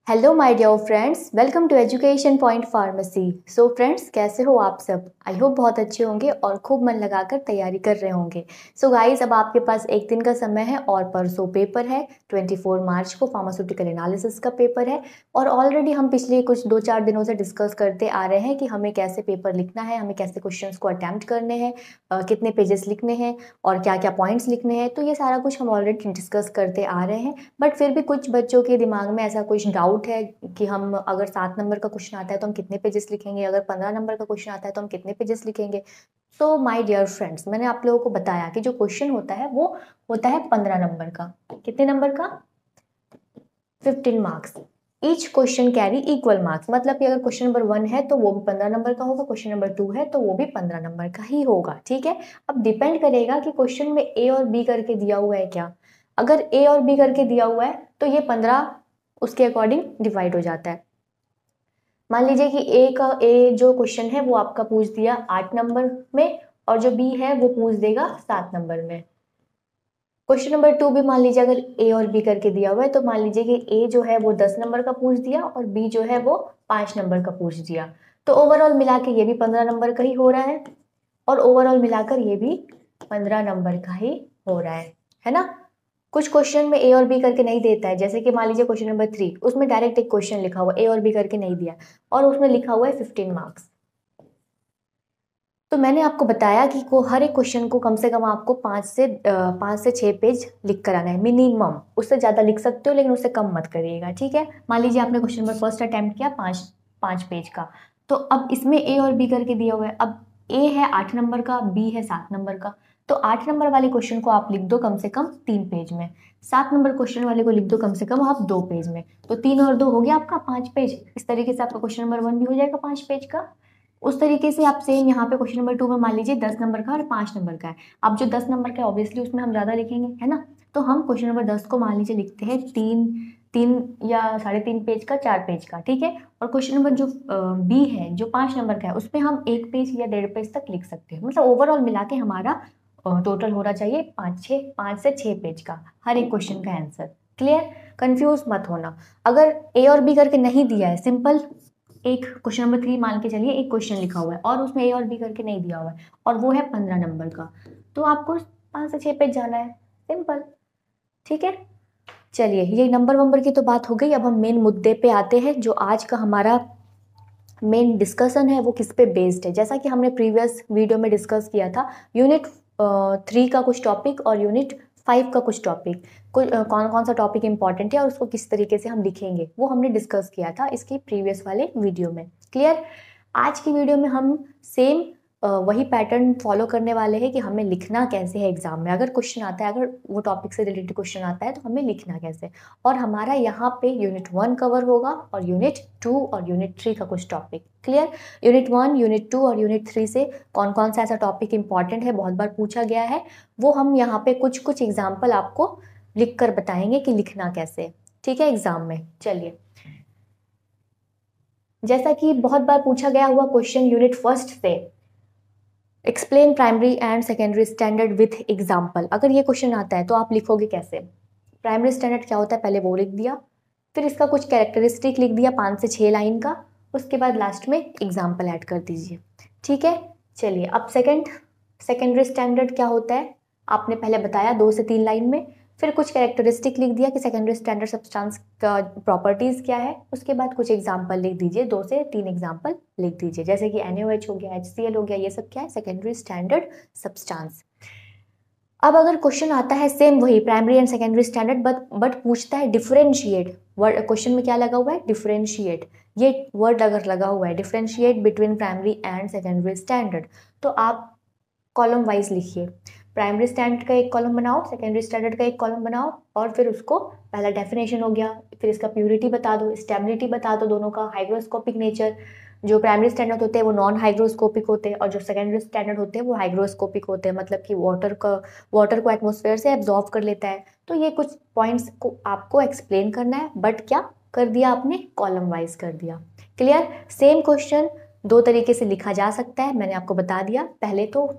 Hello my dear friends, welcome to education point pharmacy. So friends, कैसे हो आप सब? आई होप बहुत अच्छे होंगे और खूब मन लगाकर तैयारी कर रहे होंगे। सो गाइस, अब आपके पास एक दिन का समय है और परसों पेपर है। 24 मार्च को फार्मास्यूटिकल एनालिसिस का पेपर है और ऑलरेडी हम पिछले कुछ 2-4 दिनों से डिस्कस करते आ रहे हैं कि हमें कैसे पेपर लिखना है, हमें कैसे क्वेश्चंस को अटैम्प्ट करने हैं, कितने पेजेस लिखने हैं और क्या क्या पॉइंट्स लिखने हैं। तो ये सारा कुछ हम ऑलरेडी डिस्कस करते आ रहे हैं। बट फिर भी कुछ बच्चों के दिमाग में ऐसा कुछ डाउट है कि हम अगर 7 नंबर का क्वेश्चन आता है तो हम कितने पेजेस लिखेंगे, अगर 15 नंबर का क्वेश्चन आता है तो हम कितने पेजेस लिखेंगे। सो माय डियर फ्रेंड्स, मैंने आप लोगों को बताया कि जो क्वेश्चन होता है वो होता है 15 नंबर का। कितने नंबर का? 15 marks. Each question carry equal marks, मतलब कि अगर क्वेश्चन नंबर 1 है तो वो भी 15 नंबर का होगा, क्वेश्चन नंबर 2 है तो वो भी 15 नंबर का ही होगा। ठीक है। अब डिपेंड करेगा कि क्वेश्चन में ए और बी करके दिया हुआ है क्या। अगर ए और बी करके दिया हुआ है तो ये 15 उसके अकॉर्डिंग डिवाइड हो जाता है। मान लीजिए कि ए जो क्वेश्चन है वो आपका पूछ दिया 8 नंबर में और जो बी है वो पूछ देगा 7 नंबर में। क्वेश्चन नंबर 2 भी मान लीजिए अगर ए और बी करके दिया हुआ है तो मान लीजिए कि ए जो है वो 10 नंबर का पूछ दिया और बी जो है वो 5 नंबर का पूछ दिया। तो ओवरऑल मिला के ये भी 15 नंबर का ही हो रहा है और ओवरऑल मिलाकर ये भी 15 नंबर का ही हो रहा है ना। कुछ क्वेश्चन में ए और बी करके नहीं देता है, जैसे कि मान लीजिए क्वेश्चन नंबर 3, उसमें डायरेक्ट एक क्वेश्चन लिखा हुआ ए और बी करके नहीं दिया और उसमें लिखा हुआ है 15 मार्क्स। तो मैंने आपको बताया कि हर एक क्वेश्चन को कम से कम आपको 5 से 6 पेज लिख कर आना है मिनिमम। उससे ज़्यादा लिख सकते हो लेकिन उससे कम मत करिएगा, ठीक है। मान लीजिए आपने क्वेश्चन नंबर फर्स्ट अटेम्प्ट किया 5 पेज का, तो अब इसमें ए और बी करके दिया हुआ है। अब ए है 8 नंबर का, बी है 7 नंबर का, तो 8 नंबर वाले क्वेश्चन को आप लिख दो कम से कम 3 पेज में, 7 नंबर क्वेश्चन वाले को लिख दो कम से कम आप 2 पेज में। तो 3 और 2 हो गया आपका 5 पेज। इस तरीके से आपका क्वेश्चन नंबर 1 भी हो जाएगा 5 पेज का। उस तरीके से आप सेम यहाँ पे क्वेश्चन नंबर 2 में मान लीजिए 10 नंबर का और 5 नंबर का है। अब जो 10 नंबर का है ऑब्वियसली उसमें हम ज़्यादा लिखेंगे, है ना। तो हम क्वेश्चन नंबर 10 को मान लीजिए लिखते हैं 3 या 3.5 पेज का, 4 पेज का, ठीक है। और क्वेश्चन नंबर जो बी है जो 5 नंबर का है उसमें हम 1 पेज या 1.5 पेज तक लिख सकते हैं। मतलब ओवरऑल मिला के हमारा टोटल होना चाहिए 5 से 6 पेज का हर एक क्वेश्चन का आंसर। क्लियर? कंफ्यूज मत होना। अगर ए और बी करके नहीं दिया है, सिंपल एक क्वेश्चन नंबर 3 मान के चलिए एक क्वेश्चन लिखा हुआ है और उसमें ए और बी करके नहीं दिया हुआ है और वो है 15 नंबर का, तो आपको 5 से 6 पेज जाना है, सिंपल। ठीक है। चलिए, ये नंबर वंबर की तो बात हो गई। अब हम मेन मुद्दे पे आते हैं। जो आज का हमारा मेन डिस्कशन है वो किस पे बेस्ड है। जैसा कि हमने प्रीवियस वीडियो में डिस्कस किया था, यूनिट 3 का कुछ टॉपिक और यूनिट 5 का कुछ टॉपिक, कौन कौन सा टॉपिक इंपॉर्टेंट है और उसको किस तरीके से हम लिखेंगे वो हमने डिस्कस किया था इसकी प्रीवियस वाले वीडियो में। क्लियर? आज की वीडियो में हम सेम वही पैटर्न फॉलो करने वाले हैं कि हमें लिखना कैसे है एग्जाम में। अगर क्वेश्चन आता है, अगर वो टॉपिक से रिलेटेड क्वेश्चन आता है तो हमें लिखना कैसे। और हमारा यहाँ पे यूनिट 1 कवर होगा और यूनिट 2 और यूनिट 3 का कुछ टॉपिक। क्लियर? यूनिट 1, यूनिट 2 और यूनिट 3 से कौन कौन सा ऐसा टॉपिक इंपॉर्टेंट है, बहुत बार पूछा गया है, वो हम यहाँ पे कुछ कुछ एग्जाम्पल आपको लिख कर बताएंगे कि लिखना कैसे। ठीक है, एग्जाम में। चलिए, जैसा कि बहुत बार पूछा गया हुआ क्वेश्चन यूनिट 1 से, explain primary and secondary standard with example. अगर ये क्वेश्चन आता है तो आप लिखोगे कैसे? प्राइमरी स्टैंडर्ड क्या होता है पहले वो लिख दिया, फिर इसका कुछ कैरेक्टरिस्टिक लिख दिया 5 से 6 लाइन का, उसके बाद लास्ट में एग्जाम्पल ऐड कर दीजिए। ठीक है। चलिए, अब सेकेंडरी स्टैंडर्ड क्या होता है आपने पहले बताया 2 से 3 लाइन में, फिर कुछ कैरेक्टरिस्टिक लिख दिया कि सेकेंडरी स्टैंडर्ड सब्सटेंस का प्रॉपर्टीज क्या है, उसके बाद कुछ एग्जाम्पल लिख दीजिए, 2 से 3 एग्जाम्पल लिख दीजिए, जैसे कि NaOH हो गया, HCl हो गया, ये सब क्या है? Secondary standard substance. अब अगर क्वेश्चन आता है सेम वही primary and secondary standard but पूछता है डिफरेंशिएट, वर्ड क्वेश्चन में क्या लगा हुआ है? डिफरेंशिएट। ये वर्ड अगर लगा हुआ है differentiate between primary and secondary standard, तो आप कॉलम वाइज लिखिए। प्राइमरी स्टैंडर्ड का एक कॉलम बनाओ, सेकेंडरी स्टैंडर्ड का एक कॉलम बनाओ और फिर उसको पहला डेफिनेशन हो गया, फिर इसका प्योरिटी बता दो, स्टेबिलिटी बता दो, दोनों का हाइग्रोस्कोपिक नेचर। जो प्राइमरी स्टैंडर्ड होते हैं वो नॉन हाइग्रोस्कोपिक होते हैं और जो सेकेंडरी स्टैंडर्ड होते हैं वो हाइग्रोस्कोपिक होते हैं, मतलब कि वाटर को एटमॉस्फेयर से एब्जॉर्व कर लेता है। तो ये कुछ पॉइंट्स को आपको एक्सप्लेन करना है, बट क्या कर दिया आपने? कॉलम वाइज कर दिया। क्लियर? सेम क्वेश्चन 2 तरीके से लिखा जा सकता है, मैंने आपको बता दिया। पहले तो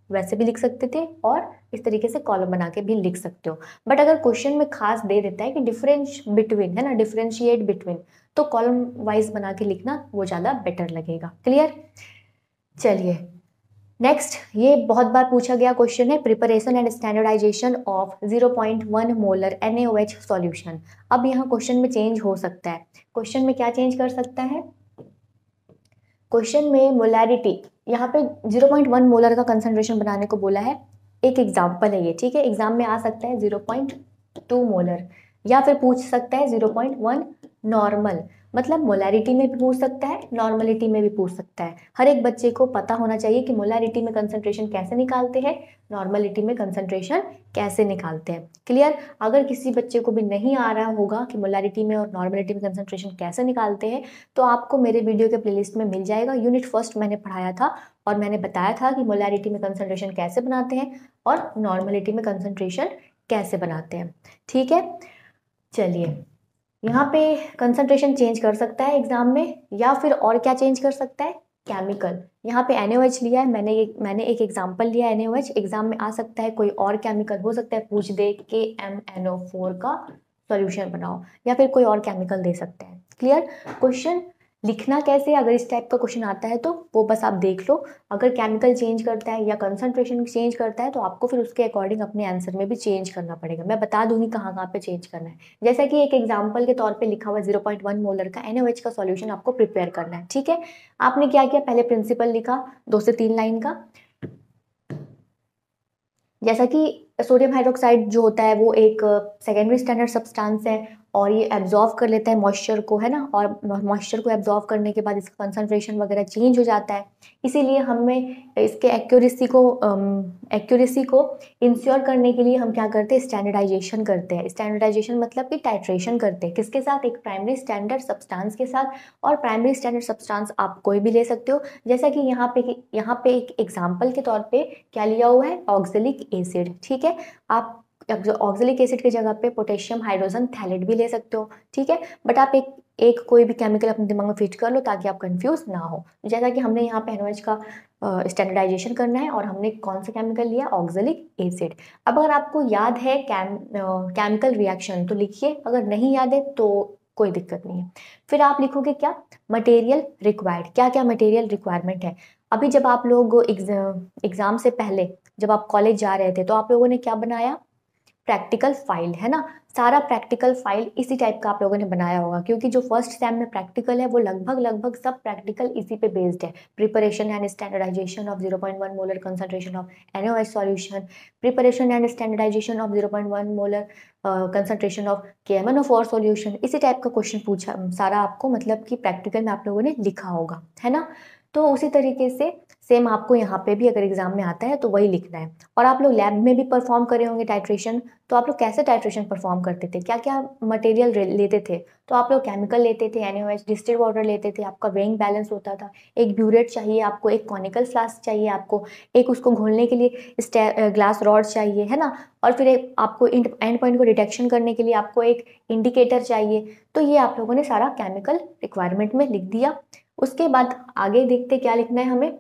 वैसे भी लिख सकते थे और इस तरीके से कॉलम बना के भी लिख सकते हो। बट अगर क्वेश्चन में खास दे देता है कि डिफरेंस बिटवीन, है ना, डिफरेंशिएट बिटवीन, तो कॉलम वाइज बना के लिखना वो ज़्यादा बेटर लगेगा। क्लियर? चलिए नेक्स्ट, ये बहुत बार पूछा गया क्वेश्चन है, preparation and standardization of 0.1 molar NaOH solution. अब यहाँ क्वेश्चन में चेंज हो सकता है। क्वेश्चन में क्या चेंज कर सकता है? क्वेश्चन में मोलैरिटी, यहाँ पे 0.1 मोलर का कंसंट्रेशन बनाने को बोला है। एक एग्जाम्पल है ये, ठीक है, एग्जाम में आ सकता है 0.2 मोलर, या फिर पूछ सकता है 0.1 नॉर्मल, मतलब मोलैरिटी में भी पूछ सकता है, नॉर्मलिटी में भी पूछ सकता है। हर एक बच्चे को पता होना चाहिए कि मोलैरिटी में कंसंट्रेशन कैसे निकालते हैं, नॉर्मलिटी में कंसंट्रेशन कैसे निकालते हैं। क्लियर? अगर किसी बच्चे को भी नहीं आ रहा होगा कि मोलैरिटी में और नॉर्मलिटी में कंसंट्रेशन कैसे निकालते हैं, तो आपको मेरे वीडियो के प्लेलिस्ट में मिल जाएगा। यूनिट फर्स्ट मैंने पढ़ाया था और मैंने बताया था कि मोलैरिटी में कंसंट्रेशन कैसे बनाते हैं और नॉर्मलिटी में कंसंट्रेशन कैसे बनाते हैं। ठीक है, चलिए यहाँ पे कंसंट्रेशन चेंज कर सकता है एग्जाम में, या फिर और क्या चेंज कर सकता है? केमिकल। यहाँ पे NaOH लिया है, मैंने एक एग्जांपल लिया है NaOH। एग्जाम में आ सकता है कोई और केमिकल हो सकता है, पूछ दे KMnO4 का सॉल्यूशन बनाओ, या फिर कोई और केमिकल दे सकते हैं। क्लियर? क्वेश्चन लिखना कैसे, अगर इस टाइप का क्वेश्चन आता है तो वो बस आप देख लो। अगर केमिकल चेंज करता है या कंसंट्रेशन चेंज करता है तो आपको फिर उसके अकॉर्डिंग अपने आंसर में भी चेंज करना पड़ेगा। मैं बता दूंगी कहाँ कहाँ पे चेंज करना है। जैसा कि एक एग्जांपल के तौर पे लिखा हुआ 0.1 मोलर का NaOH का सॉल्यूशन आपको प्रिपेयर करना है। ठीक है, आपने क्या किया, पहले प्रिंसिपल लिखा 2 से 3 लाइन का। जैसा कि सोडियम हाइड्रोक्साइड जो होता है वो एक सेकेंडरी स्टैंडर्ड सब्सटेंस है और ये एब्जॉर्व कर लेता है मॉइस्चर को, है ना, और मॉइस्चर को एब्जॉर्व करने के बाद इसका कंसंट्रेशन वगैरह चेंज हो जाता है। इसीलिए हमें इसके एक्यूरेसी को इंश्योर करने के लिए हम क्या करते हैं, स्टैंडर्डाइजेशन करते हैं। स्टैंडर्डाइजेशन मतलब कि टाइट्रेशन करते हैं। किसके साथ? एक प्राइमरी स्टैंडर्ड सब्सटेंस के साथ। और प्राइमरी स्टैंडर्ड सब्सटेंस आप कोई भी ले सकते हो, जैसा कि यहाँ पे एक एग्जाम्पल के तौर पे क्या लिया हुआ है, ऑक्जेलिक एसिड। ठीक है, आप ऑक्जेलिक एसिड की जगह पे पोटेशियम हाइड्रोजन थैलेट भी ले सकते हो। ठीक है, बट आप एक कोई भी केमिकल अपने दिमाग में फिट कर लो ताकि आप कंफ्यूज ना हो। जैसा कि हमने यहाँ पे NaOH का स्टैंडर्डाइजेशन करना है और हमने कौन सा केमिकल लिया, ऑक्जेलिक एसिड। अब अगर आपको याद है केमिकल रिएक्शन तो लिखिए, अगर नहीं याद है तो कोई दिक्कत नहीं है। फिर आप लिखोगे क्या, मटेरियल रिक्वायर्ड, क्या क्या मटेरियल रिक्वायरमेंट है। अभी जब आप लोग एग्जाम से पहले जब आप कॉलेज जा रहे थे तो आप लोगों ने क्या बनाया, प्रैक्टिकल फाइल, है ना। सारा प्रैक्टिकल फाइल इसी टाइप का आप लोगों ने बनाया होगा, क्योंकि जो फर्स्ट सेम में प्रैक्टिकल है वो लगभग सब प्रैक्टिकल इसी पे बेस्ड है। Preparation and standardization of 0.1 molar concentration of NaOH solution, preparation and standardization of 0.1 molar concentration of KMnO4 solution. इसी टाइप का क्वेश्चन पूछा सारा आपको, मतलब कि प्रैक्टिकल में आप लोगों ने लिखा होगा, है ना। तो उसी तरीके से सेम आपको यहाँ पे भी अगर एग्जाम में आता है तो वही लिखना है। और आप लोग लैब में भी परफॉर्म करे होंगे टाइट्रेशन, तो आप लोग कैसे टाइट्रेशन परफॉर्म करते थे, क्या क्या मटेरियल लेते थे? तो आप लोग केमिकल लेते थे, NaOH, डिस्टिल्ड वाटर लेते थे, आपका वेइंग बैलेंस होता था, एक ब्यूरेट चाहिए आपको, एक कॉनिकल फ्लास्क चाहिए आपको, एक उसको घोलने के लिए ग्लास रॉड चाहिए, है ना, और फिर एक आपको एंड पॉइंट को डिटेक्शन करने के लिए आपको एक इंडिकेटर चाहिए। तो ये आप लोगों ने सारा केमिकल रिक्वायरमेंट में लिख दिया। उसके बाद आगे देखते क्या लिखना है हमें।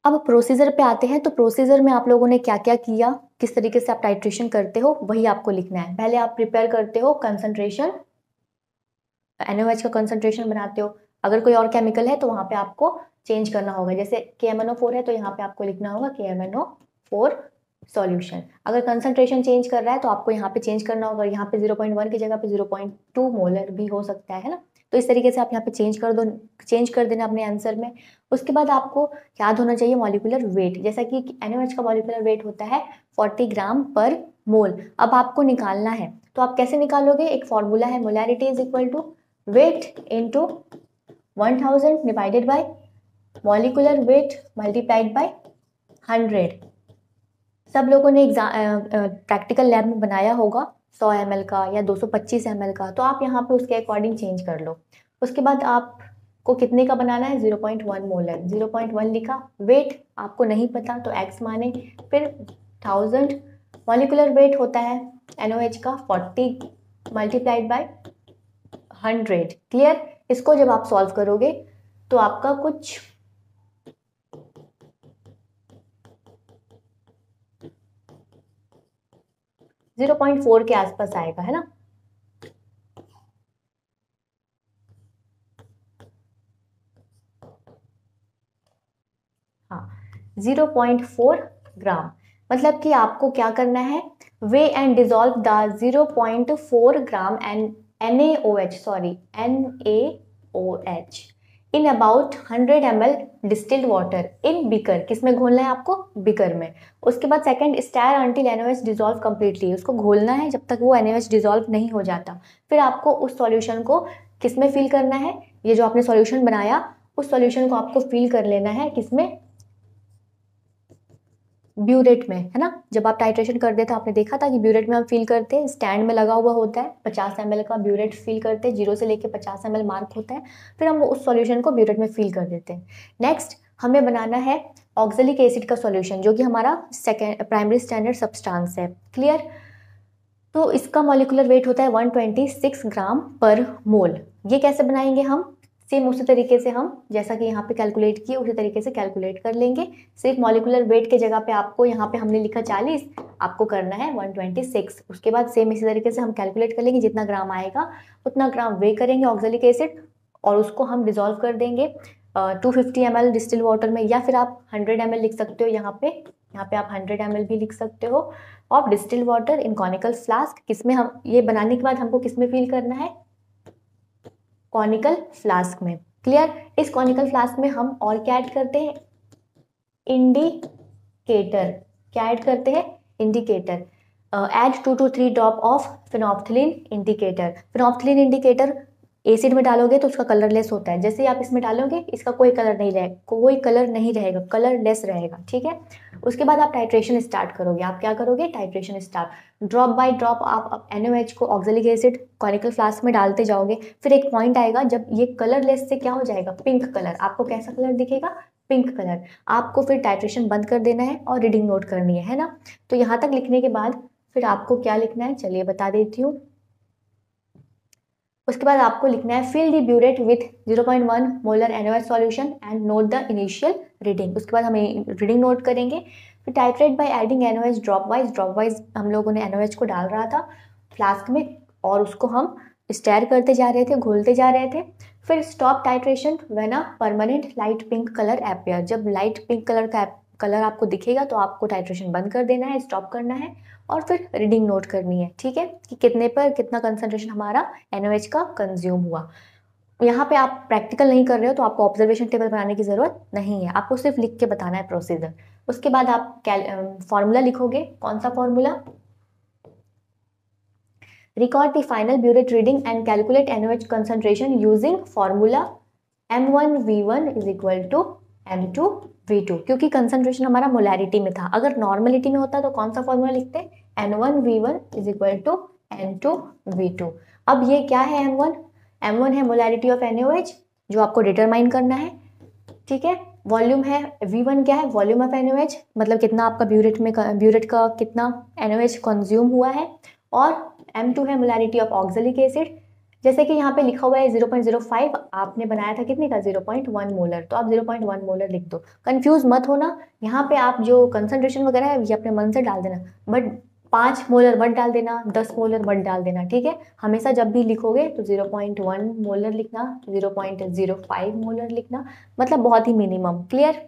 अब प्रोसीजर पे आते हैं, तो प्रोसीजर में आप लोगों ने क्या क्या किया, किस तरीके से आप टाइट्रेशन करते हो, वही आपको लिखना है। पहले आप प्रिपेयर करते हो कंसंट्रेशन, NaOH का कंसंट्रेशन बनाते हो। अगर कोई और केमिकल है तो वहां पे आपको चेंज करना होगा, जैसे KMnO4 है तो यहाँ पे आपको लिखना होगा KMnO4 सॉल्यूशन। अगर कंसंट्रेशन चेंज कर रहा है तो आपको यहाँ पे चेंज करना होगा, यहाँ पे 0.1 की जगह पे 0.2 मोलर भी हो सकता है ना। तो इस तरीके से आप यहाँ पे चेंज कर देना अपने आंसर में। उसके बाद आपको याद होना चाहिए मॉलिक्यूलर वेट, जैसा कि NaOH का मॉलिक्यूलर वेट होता है 40 ग्राम पर मोल। अब आपको निकालना है तो आप कैसे निकालोगे, एक फॉर्मूला है, molarity is equal to weight into 1000 divided by molecular weight multiplied by 100। सब लोगों ने प्रैक्टिकल लैब में बनाया होगा 100 ml का या 225 ml का, तो आप यहाँ पे उसके अकॉर्डिंग चेंज कर लो। उसके बाद आपको कितने का बनाना है, 0.1 मोलर, 0.1 लिखा। वेट आपको नहीं पता तो x माने, फिर 1000, मॉलिक्यूलर वेट होता है NaOH का 40 मल्टीप्लाइड बाय 100। क्लियर? इसको जब आप सॉल्व करोगे तो आपका कुछ 0.4 के आसपास आएगा, है ना। हाँ, 0.4 ग्राम। मतलब कि आपको क्या करना है, way and dissolve the 0.4 gram and NaOH, sorry NaOH in about 100 ml distilled water in beaker. किस में घोलना है आपको, बिकर में। उसके बाद second, stair until NaOH dissolve completely, उसको घोलना है जब तक वो NaOH डिजोल्व नहीं हो जाता। फिर आपको उस सॉल्यूशन को किस में फिल करना है, ये जो आपने सॉल्यूशन बनाया उस सॉल्यूशन को आपको फिल कर लेना है किसमें, ब्यूरेट में, है ना। जब आप टाइट्रेशन करते थे आपने देखा था कि ब्यूरेट में हम फिल करते हैं, स्टैंड में लगा हुआ होता है, 50 ml का ब्यूरेट फिल करते हैं, 0 से लेके 50 ml मार्क होता है। फिर हम उस सॉल्यूशन को ब्यूरेट में फिल कर देते हैं। नेक्स्ट हमें बनाना है ऑक्जेलिक एसिड का सॉल्यूशन, जो कि हमारा सेकेंड प्राइमरी स्टैंडर्ड सब्सटेंस है। क्लियर। तो इसका मॉलिक्यूलर वेट होता है 126 ग्राम पर मोल। ये कैसे बनाएंगे हम, सेम उसी तरीके से हम जैसा कि यहाँ पे कैलकुलेट किए उसी तरीके से कैलकुलेट कर लेंगे। सिर्फ मॉलिक्यूलर वेट के जगह पे आपको यहाँ पे हमने लिखा 40, आपको करना है 126। उसके बाद सेम इसी तरीके से हम कैलकुलेट कर लेंगे, जितना ग्राम आएगा उतना ग्राम वे करेंगे ऑक्जेलिक एसिड और उसको हम डिजोल्व कर देंगे 250 ml डिस्टिल वाटर में, या फिर आप 100 ml लिख सकते हो। यहाँ पे आप 100 ml भी लिख सकते हो of distil water in conical flask. किसमें, हम ये बनाने के बाद हमको किसमें फिल करना है, कॉनिकल फ्लास्क में। क्लियर। इस कॉनिकल फ्लास्क में हम और क्या ऐड करते हैं, इंडिकेटर। क्या ऐड करते हैं, indicator. Add 2 to 3 drop of phenolphthalein indicator. Phenolphthalein indicator acid में डालोगे तो उसका कलरलेस होता है, जैसे ही आप इसमें डालोगे इसका कोई कलर नहीं रहेगा, कोई कलर नहीं रहेगा, कलरलेस रहेगा। ठीक है। उसके बाद आप टाइट्रेशन स्टार्ट करोगे। आप क्या करोगे, titration start. Drop by drop आप NaOH को ऑक्जेलिक एसिड कॉनिकल फ्लास्क में डालते जाओगे। फिर एक पॉइंट आएगा जब ये कलरलेस से क्या हो जाएगा, पिंक कलर। आपको कैसा कलर दिखेगा, पिंक कलर। आपको फिर टाइट्रेशन बंद कर देना है और रीडिंग नोट करनी है ना। तो यहाँ तक लिखने के बाद फिर आपको क्या लिखना है, चलिए बता देती हूँ। उसके बाद आपको लिखना है fill the burette with 0.1 molar NaOH solution and note the initial reading. उसके बाद हम रीडिंग नोट करेंगे। फिर titrate by adding NaOH dropwise हम लोगों ने NaOH को डाल रहा था फ्लास्क में और उसको हम स्टेयर करते जा रहे थे, घोलते जा रहे थे। फिर stop titration when a permanent light pink colour appear. जब लाइट पिंक कलर का कलर आपको दिखेगा तो आपको टाइट्रेशन बंद कर देना है, स्टॉप करना है और फिर रीडिंग नोट करनी है। ठीक है, कि कितने पर कितना कंसंट्रेशन हमारा NaOH का कंज्यूम हुआ। यहाँ पे आप प्रैक्टिकल नहीं कर रहे हो तो आपको ऑब्जर्वेशन टेबल बनाने की जरूरत नहीं है, आपको सिर्फ लिख के बताना है प्रोसीजर। उसके बाद आप फॉर्मूला लिखोगे। कौन सा formula, record the final burette reading and calculate NaOH concentration using formula M1V1 is equal to M2V2। क्योंकि कंसंट्रेशन हमारा मोलैरिटी में था, अगर नॉर्मलिटी में होता तो कौन सा फॉर्मूला लिखते हैं, N1V1 is equal to N2V2। अब ये क्या है, M1 है मोलैरिटी ऑफ NaOH जो आपको डिटरमाइन करना है। ठीक है, वॉल्यूम है, V1 क्या है, वॉल्यूम ऑफ NaOH, मतलब कितना आपका ब्यूरेट का कितना NaOH कंज्यूम हुआ है। और M2 है मोलैरिटी ऑफ ऑक्जेलिक एसिड। जैसे कि यहाँ पे लिखा हुआ है 0.05, आपने बनाया था कितने का, 0.1 मोलर, तो आप 0.1 मोलर लिख दो। कंफ्यूज मत होना, यहाँ पे आप जो कंसंट्रेशन वगैरह है ये अपने मन से डाल देना, बट 5 मोलर मत डाल देना, 10 मोलर मत डाल देना। ठीक है, हमेशा जब भी लिखोगे तो 0.1 मोलर लिखना, 0.05 मोलर लिखना, मतलब बहुत ही मिनिमम। क्लियर।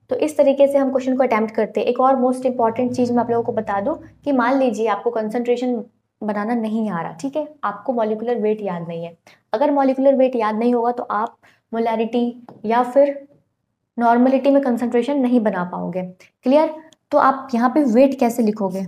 तो इस तरीके से हम क्वेश्चन को अटेम्प्ट करते हैं। एक और मोस्ट इंपॉर्टेंट चीज मैं आप लोगों को बता दूं कि मान लीजिए आपको कंसंट्रेशन बनाना नहीं आ रहा, ठीक है, आपको मॉलिक्यूलर वेट याद नहीं है। अगर मॉलिक्यूलर वेट याद नहीं होगा तो आप मोलैरिटी या फिर नॉर्मलिटी में कंसंट्रेशन नहीं बना पाओगे। क्लियर। तो आप यहाँ पे वेट कैसे लिखोगे,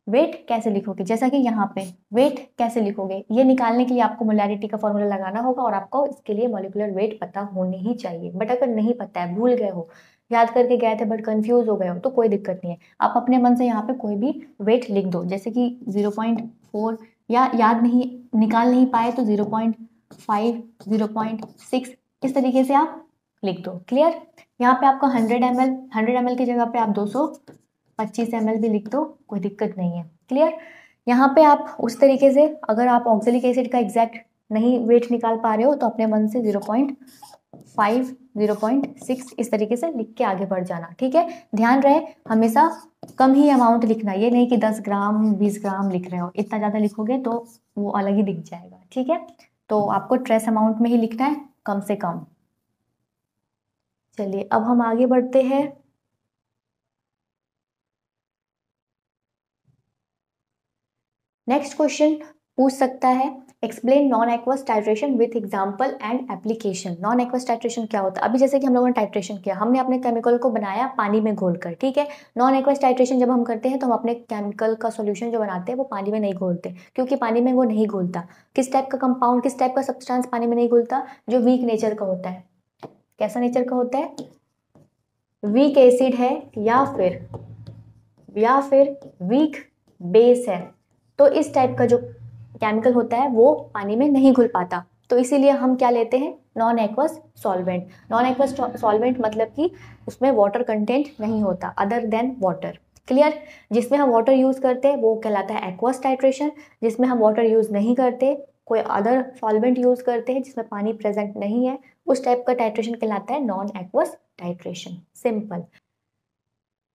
वेट कैसे लिखोगे, जैसा कि यहाँ पे वेट कैसे लिखोगे, ये निकालने के लिए आपको मोलैरिटी का फॉर्मूला लगाना होगा और आपको इसके लिए मॉलिक्यूलर वेट पता होनी ही चाहिए। बट अगर नहीं पता है, भूल गए हो, याद करके गए थे बट कंफ्यूज हो गए हो, तो कोई दिक्कत नहीं है, आप अपने मन से यहाँ पे कोई भी वेट लिख दो। जैसे कि 0.4 या याद नहीं, निकाल नहीं पाए तो 0.5, 0.6, इस तरीके से आप लिख दो। क्लियर। यहाँ पे आपका 100 ml की जगह पे आप 225 ml भी लिख दो, कोई दिक्कत नहीं है। क्लियर। यहाँ पे आप उस तरीके से, अगर आप ऑक्जेलिक एसिड का एग्जैक्ट नहीं वेट निकाल पा रहे हो तो अपने मन से 0.5 0.6 इस तरीके से लिख के आगे बढ़ जाना, ठीक है। ध्यान रहे हमेशा कम ही अमाउंट लिखना, ये नहीं कि 10 ग्राम 20 ग्राम लिख रहे हो, इतना ज़्यादा लिखोगे तो वो अलग ही दिख जाएगा, ठीक है। तो आपको ट्रेस अमाउंट में ही लिखना है, कम से कम। चलिए अब हम आगे बढ़ते हैं। नेक्स्ट क्वेश्चन पूछ सकता है, explain non aqueous titration with example and application. Non aqueous titration क्या होता है? अभी जैसे कि हम लोगों ने टाइट्रेशन किया, हमने अपने केमिकल को बनाया पानी में घोलकर, ठीक है। नॉन एक्वस टाइट्रेशन जब हम करते हैं तो हम अपने केमिकल का सॉल्यूशन जो बनाते हैं वो पानी में नहीं घोलते, क्योंकि पानी में वो नहीं घुलता। किस टाइप का कंपाउंड, किस टाइप का सब्सटेंस पानी में नहीं घुलता? जो वीक नेचर का होता है। कैसा नेचर का होता है? वीक एसिड है या फिर वीक बेस है, तो इस टाइप का जो केमिकल होता है वो पानी में नहीं घुल पाता। तो इसीलिए हम क्या लेते हैं? Non aqueous solvent. Non aqueous solvent मतलब कि उसमें वाटर कंटेंट नहीं होता अदर देन वाटर। क्लियर? जिसमें हम वाटर यूज करते हैं वो कहलाता है एक्वस टाइट्रेशन। जिसमें हम वाटर यूज नहीं करते, कोई अदर सॉल्वेंट यूज करते हैं जिसमें पानी प्रेजेंट नहीं है, उस टाइप का टाइट्रेशन कहलाता है नॉन एक्वस टाइट्रेशन। सिंपल।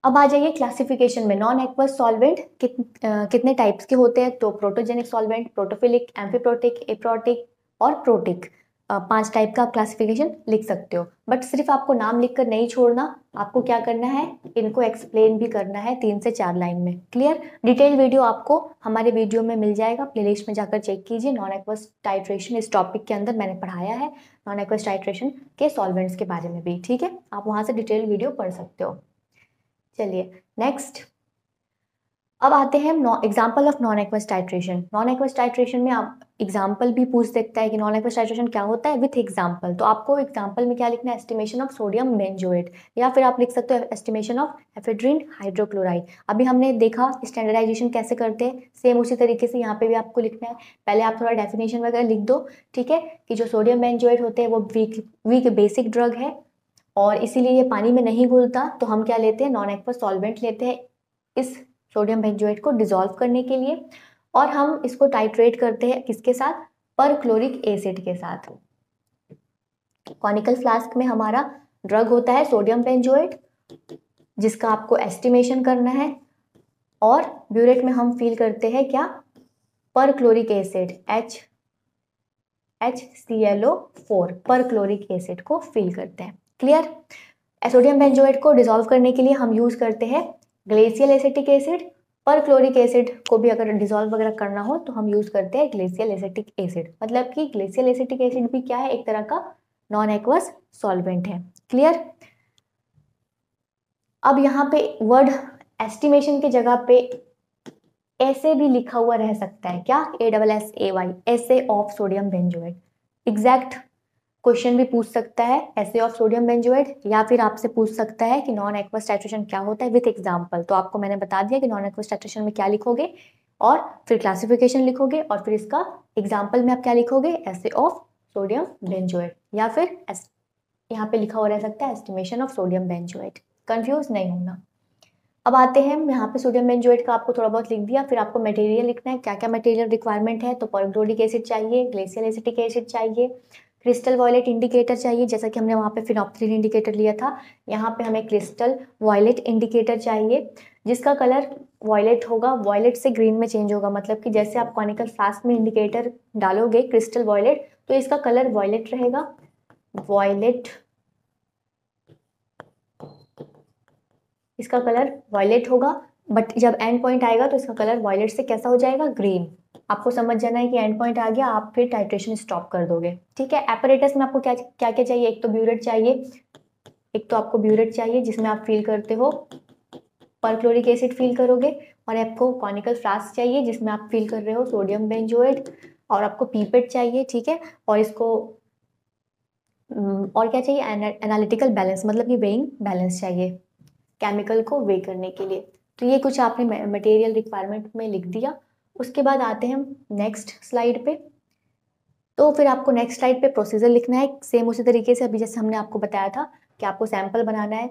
अब आ जाइए क्लासिफिकेशन में। नॉन एक्वस सॉल्वेंट कितने टाइप्स के होते हैं? तो protogenic solvent, protophilic, amphiprotic, aprotic और प्रोटिक, 5 टाइप का आप क्लासिफिकेशन लिख सकते हो। बट सिर्फ आपको नाम लिखकर नहीं छोड़ना, आपको क्या करना है? इनको एक्सप्लेन भी करना है 3 से 4 लाइन में। क्लियर? डिटेल वीडियो आपको हमारे वीडियो में मिल जाएगा, प्लेलिस्ट में जाकर चेक कीजिए। नॉन एक्वस टाइट्रेशन इस टॉपिक के अंदर मैंने पढ़ाया है, नॉन एक्वस टाइट्रेशन के सॉल्वेंट्स के बारे में भी, ठीक है। आप वहां से डिटेल वीडियो पढ़ सकते हो। चलिए नेक्स्ट, अब आते हैं example of non aqueous titration. Non aqueous titration में आप एग्जाम्पल भी पूछ सकता है कि नॉन एक्वस टाइट्रेशन क्या होता है विथ एग्जाम्पल। तो आपको एग्जाम्पल में क्या लिखना है? एस्टिमेशन ऑफ सोडियम बेंजोएट, या फिर आप लिख सकते हो एस्टिमेशन ऑफ एफेड्रीन हाइड्रोक्लोराइड। अभी हमने देखा स्टैंडर्डाइजेशन कैसे करते हैं, सेम उसी तरीके से यहाँ पे भी आपको लिखना है। पहले आप थोड़ा डेफिनेशन वगैरह लिख दो, ठीक है, कि जो सोडियम बेंजोएट होते हैं वो वीक बेसिक ड्रग है और इसीलिए ये पानी में नहीं घुलता। तो हम क्या लेते हैं? नॉन एक्वस सॉल्वेंट लेते हैं इस सोडियम बेंजोएट को डिसॉल्व करने के लिए, और हम इसको टाइट्रेट करते हैं किसके साथ? परक्लोरिक एसिड के साथ। कॉनिकल फ्लास्क में हमारा ड्रग होता है सोडियम बेंजोएट, जिसका आपको एस्टिमेशन करना है, और ब्यूरेट में हम फिल करते हैं क्या? Perchloric acid HClO4 perchloric acid को फिल करते हैं। क्लियर? सोडियम बेंजोएट को डिसॉल्व करने के लिए हम यूज करते हैं glacial acetic acid. Perchloric acid को भी अगर डिसॉल्व वगैरह करना हो तो हम यूज करते हैं ग्लेशियल एसिटिक एसिड। मतलब कि ग्लेशियल एसिटिक एसिड भी क्या है? एक तरह का नॉन एक्वस सॉल्वेंट है। क्लियर? अब यहाँ पे वर्ड एस्टिमेशन की जगह पे ऐसे भी लिखा हुआ रह सकता है, क्या? ASSAY, ऐसे of sodium benzoate. Exact question भी पूछ सकता है ऐसे ऑफ सोडियम बेंजोएट, या फिर आपसे पूछ सकता है कि नॉन एक्वस टाइट्रेशन क्या होता है विथ एग्जांपल। तो आपको मैंने बता दिया कि नॉन एक्वस टाइट्रेशन में क्या लिखोगे, और फिर क्लासिफिकेशन लिखोगे, और फिर इसका एग्जांपल में आप क्या लिखोगे? ऐसे ऑफ सोडियम बेंजोएट, या फिर यहाँ पे लिखा हुआ रह सकता है estimation of sodium benzoate. Confuse नहीं होना। अब आते हैं, यहाँ पे सोडियम बेंजोएट का आपको थोड़ा बहुत लिख दिया, फिर आपको मटेरियल लिखना है, क्या क्या मटेरियल रिक्वायरमेंट है। तो परक्लोरिक एसिड चाहिए, ग्लेशियल एसिटिक एसिड चाहिए, क्रिस्टल वॉयलेट इंडिकेटर चाहिए, जैसा कि हमने वहाँ पे फिनोप्थलीन इंडिकेटर लिया था, यहाँ पे हमें क्रिस्टल वॉयलेट इंडिकेटर चाहिए, जिसका कलर वॉयलेट होगा, वॉयलेट से ग्रीन में चेंज होगा। मतलब कि जैसे आप कॉनिकल फ्लास्क में इंडिकेटर डालोगे क्रिस्टल वॉयलेट, तो इसका कलर वॉयलेट रहेगा, वॉयलेट, इसका कलर वॉयलेट होगा। बट जब एंड पॉइंट आएगा तो इसका कलर वॉयलेट से कैसा हो जाएगा? ग्रीन। आपको समझ जाना है कि एंड पॉइंट आ गया, आप फिर टाइट्रेशन स्टॉप कर दोगे, ठीक है। एपरेटस में आपको क्या क्या क्या चाहिए? एक तो ब्यूरेट चाहिए, एक तो आपको ब्यूरेट चाहिए जिसमें आप फील करते हो परक्लोरिक एसिड फील करोगे, और आपको कॉनिकल फ्लास्क चाहिए जिसमें आप फील कर रहे हो सोडियम बेंजोएट, और आपको पीपेट चाहिए, ठीक है। और इसको और क्या चाहिए? एनालिटिकल बैलेंस, मतलब कि वेइंग बैलेंस चाहिए केमिकल को वे करने के लिए। तो ये कुछ आपने मटेरियल रिक्वायरमेंट में लिख दिया। उसके बाद आते हैं हम नेक्स्ट स्लाइड पे। तो फिर आपको नेक्स्ट स्लाइड पे प्रोसीजर लिखना है, सेम उसी तरीके से अभी जैसे हमने आपको बताया था कि आपको सैंपल बनाना है,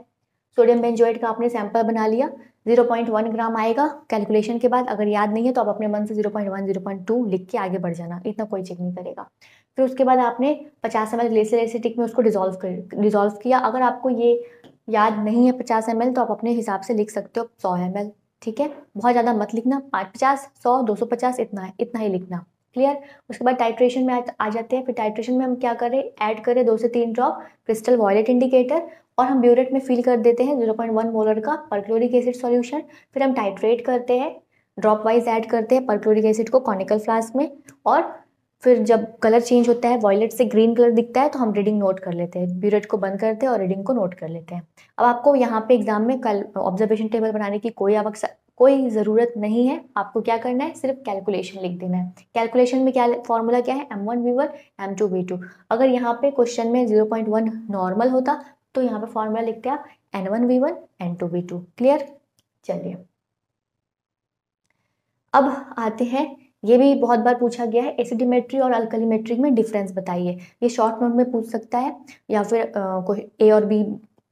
सोडियम बेंजोएट का आपने सैंपल बना लिया, 0.1 ग्राम आएगा कैलकुलेशन के बाद। अगर याद नहीं है तो आप अपने मन से 0.1 0.2 लिख के आगे बढ़ जाना, इतना कोई चेक नहीं करेगा। फिर उसके बाद आपने 50 ml ग्लेशियर एसिटिक में उसको डिजोल्व किया। अगर आपको ये याद नहीं है 50 ml तो आप अपने हिसाब से लिख सकते हो 100 ml, ठीक है। बहुत ज़्यादा मत लिखना, 50 100 250 इतना ही लिखना, क्लियर। उसके बाद टाइट्रेशन में आ जाते हैं। फिर टाइट्रेशन में हम क्या करें, ऐड करें 2 से 3 ड्रॉप क्रिस्टल वॉयलेट इंडिकेटर, और हम ब्यूरेट में फिल कर देते हैं 0.1 मोलर का परक्लोरिक एसिड सॉल्यूशन। फिर हम टाइट्रेट करते हैं, ड्रॉप वाइज ऐड करते हैं परक्लोरिक एसिड को कॉनिकल फ्लास्क में, और फिर जब कलर चेंज होता है वॉयलेट से ग्रीन कलर दिखता है तो हम रीडिंग नोट कर लेते हैं, ब्यूरेट को बंद करते हैं और रीडिंग को नोट कर लेते हैं। अब आपको यहाँ पे एग्जाम में कल ऑब्जर्वेशन टेबल बनाने की कोई ज़रूरत नहीं है। आपको क्या करना है, सिर्फ कैलकुलेशन लिख देना है। कैलकुलेशन में क्या फॉर्मूला क्या है, M1V1 M2V2। अगर यहाँ पे क्वेश्चन में 0.1 नॉर्मल होता तो यहाँ पे फॉर्मूला लिखते हैं आप N1V1 N2V2, क्लियर। चलिए अब आते हैं, ये भी बहुत बार पूछा गया है, एसिडिमेट्री और अल्कलीमेट्री में डिफरेंस बताइए। ये शॉर्ट नोट में पूछ सकता है या फिर कोई ए और बी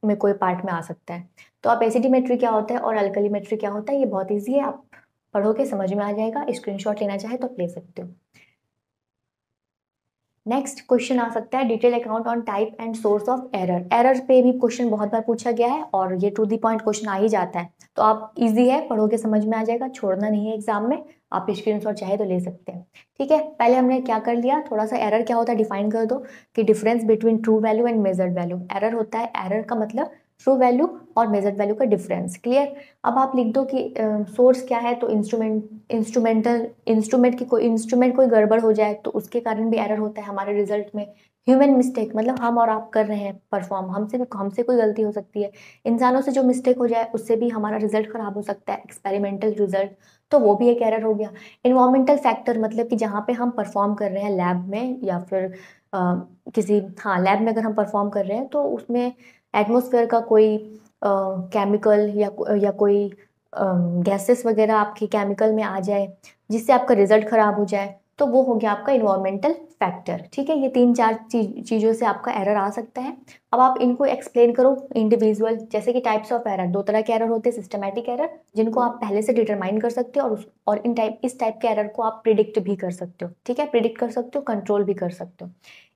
में कोई पार्ट में आ सकता है। तो आप एसिडिमेट्री क्या होता है और अल्कलीमेट्री क्या होता है, ये बहुत ईजी है, आप पढ़ोगे समझ में आ जाएगा। स्क्रीनशॉट लेना चाहे तो आप ले सकते हो। नेक्स्ट क्वेश्चन आ सकता है, detail account on type and source of error. Error पे भी क्वेश्चन बहुत बार पूछा गया है और ये टू दी पॉइंट क्वेश्चन आ ही जाता है, तो आप इजी है, पढ़ोगे समझ में आ जाएगा, छोड़ना नहीं है एग्जाम में। आप स्क्रीनशॉट चाहे तो ले सकते हैं, ठीक है। पहले हमने क्या कर लिया, थोड़ा सा एरर क्या होता है डिफाइन कर दो, कि difference between true value and measured value. Error होता है, एरर का मतलब ट्रू वैल्यू और मेजर्ड वैल्यू का डिफरेंस, क्लियर। अब आप लिख दो कि सोर्स क्या है, तो इंस्ट्रूमेंट कोई गड़बड़ हो जाए तो उसके कारण भी एरर होता है हमारे रिजल्ट में। ह्यूमन मिस्टेक मतलब हम और आप कर रहे हैं परफॉर्म, हमसे कोई गलती हो सकती है। इंसानों से जो मिस्टेक हो जाए उससे भी हमारा रिजल्ट खराब हो सकता है, एक्सपेरिमेंटल रिजल्ट, तो वो भी एक एरर हो गया। इन्वायरमेंटल फैक्टर मतलब कि जहाँ पे हम परफॉर्म कर रहे हैं लैब में या फिर लैब में अगर हम परफॉर्म कर रहे हैं तो उसमें एटमॉस्फेयर का कोई केमिकल या कोई गैसेस वगैरह आपके केमिकल में आ जाए जिससे आपका रिजल्ट खराब हो जाए, तो वो हो गया आपका इन्वायरमेंटल फैक्टर, ठीक है। ये 3-4 चीज़ों से आपका एरर आ सकता है। अब आप इनको एक्सप्लेन करो इंडिविजुअल, जैसे कि टाइप्स ऑफ एरर, 2 तरह के एरर होते हैं, सिस्टमैटिक एरर जिनको आप पहले से डिटरमाइन कर सकते हो, और इस टाइप के एरर को आप प्रिडिक्ट भी कर सकते हो, ठीक है। प्रिडिक्ट कर सकते हो, कंट्रोल भी कर सकते हो।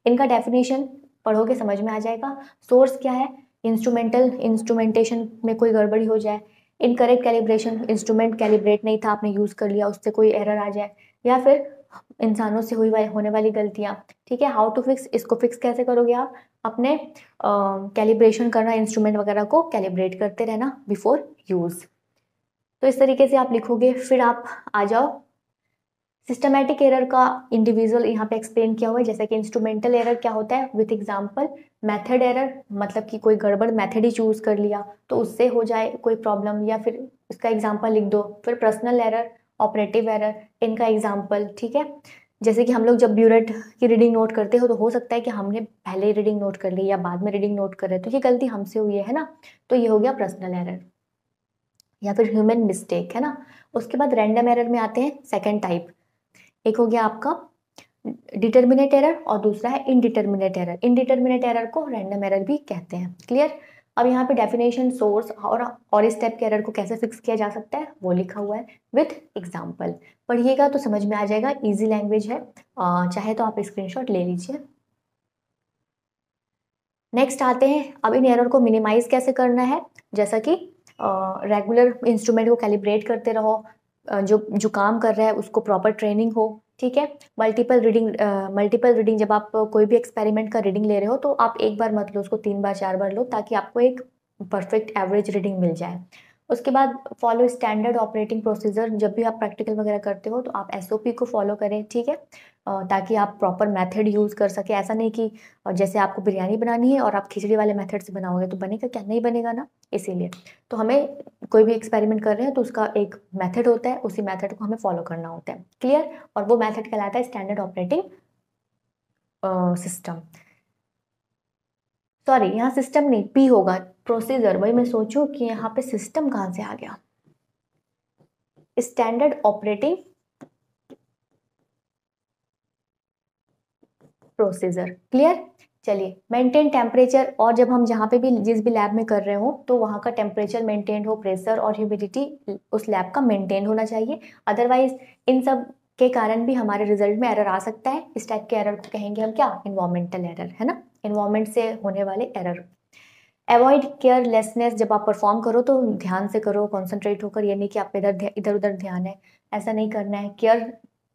इनका डेफिनेशन पढ़ोगे समझ में आ जाएगा। सोर्स क्या है, इंस्ट्रूमेंटेशन में कोई गड़बड़ी हो जाए, इनकरेक्ट कैलिब्रेशन, इंस्ट्रूमेंट कैलिब्रेट नहीं था आपने यूज कर लिया उससे कोई एरर आ जाए, या फिर इंसानों से होने वाली गलतियां, ठीक है। हाउ टू फिक्स, इसको फिक्स कैसे करोगे आप, अपने कैलिब्रेशन करना, इंस्ट्रूमेंट वगैरह को कैलिब्रेट करते रहना बिफोर यूज। तो इस तरीके से आप लिखोगे। फिर आप आ जाओ सिस्टमैटिक एरर का, इंडिविजुअल यहाँ पे एक्सप्लेन किया हुआ है, जैसे कि इंस्ट्रूमेंटल एरर क्या होता है विथ एग्जांपल। मेथड एरर मतलब कि कोई गड़बड़ मेथड ही चूज कर लिया तो उससे हो जाए कोई प्रॉब्लम, या फिर उसका एग्जांपल लिख दो। फिर पर्सनल एरर, ऑपरेटिव एरर, इनका एग्जांपल, ठीक है। जैसे कि हम लोग जब ब्यूरेट की रीडिंग नोट करते हो तो हो सकता है कि हमने पहले ही रीडिंग नोट कर ली या बाद में रीडिंग नोट कर रहे, तो ये गलती हमसे हुई है ना, तो ये हो गया पर्सनल एरर या फिर ह्यूमन मिस्टेक, है ना। उसके बाद रैंडम एरर में आते हैं, सेकेंड टाइप। एक हो गया आपका डिटर्मिनेट एरर और दूसरा है इनडिटर्मिनेट एरर। इनडिटर्मिनेट एरर को रैंडम एरर भी कहते हैं, क्लियर। अब यहाँ पे डेफिनेशन, सोर्स और इस टाइप के एरर को कैसे फिक्स किया जा सकता है वो लिखा हुआ है विथ एग्जाम्पल। पढ़िएगा तो समझ में आ जाएगा, इजी लैंग्वेज है, चाहे तो आप स्क्रीनशॉट ले लीजिए। नेक्स्ट आते हैं, अब इन एरर को मिनिमाइज कैसे करना है, जैसा कि रेगुलर इंस्ट्रूमेंट को कैलिब्रेट करते रहो, जो काम कर रहा है उसको प्रॉपर ट्रेनिंग हो, ठीक है। मल्टीपल रीडिंग जब आप कोई भी एक्सपेरिमेंट का रीडिंग ले रहे हो तो आप एक बार मत लो, उसको 3 बार 4 बार लो, ताकि आपको एक परफेक्ट एवरेज रीडिंग मिल जाए। उसके बाद फॉलो स्टैंडर्ड ऑपरेटिंग प्रोसीजर, जब भी आप प्रैक्टिकल वगैरह करते हो तो आप SOP को फॉलो करें, ठीक है, ताकि आप प्रॉपर मेथड यूज़ कर सके। ऐसा नहीं कि जैसे आपको बिरयानी बनानी है और आप खिचड़ी वाले मेथड से बनाओगे तो बनेगा क्या, नहीं बनेगा ना। इसीलिए तो हमें कोई भी एक्सपेरिमेंट कर रहे हैं तो उसका एक मेथड होता है, उसी मेथड को हमें फॉलो करना होता है, क्लियर। और वो मेथड कहलाता है स्टैंडर्ड ऑपरेटिंग सिस्टम। सॉरी, यहाँ सिस्टम नहीं, पी होगा, प्रोसीजर। वही मैं सोचूं कि यहाँ पे सिस्टम कहाँ से आ गया, स्टैंडर्ड ऑपरेटिंग प्रोसीजर, क्लियर। चलिए, मेंटेन टेम्परेचर, और जब हम जहाँ पे भी जिस भी लैब में कर रहे हो तो वहाँ का टेम्परेचर मेंटेन हो, प्रेशर और ह्यूमिडिटी उस लैब का मेंटेन होना चाहिए। अदरवाइज इन सब के कारण भी हमारे रिजल्ट में एरर आ सकता है। इस टाइप के एरर को कहेंगे हम क्या, इन्वायरमेंटल एरर, है ना, इन्वायरमेंट से होने वाले एरर। अवॉइड केयरलेसनेस, जब आप परफॉर्म करो तो ध्यान से करो, कॉन्सेंट्रेट होकर, ये नहीं कि आप इधर उधर ध्यान है, ऐसा नहीं करना है।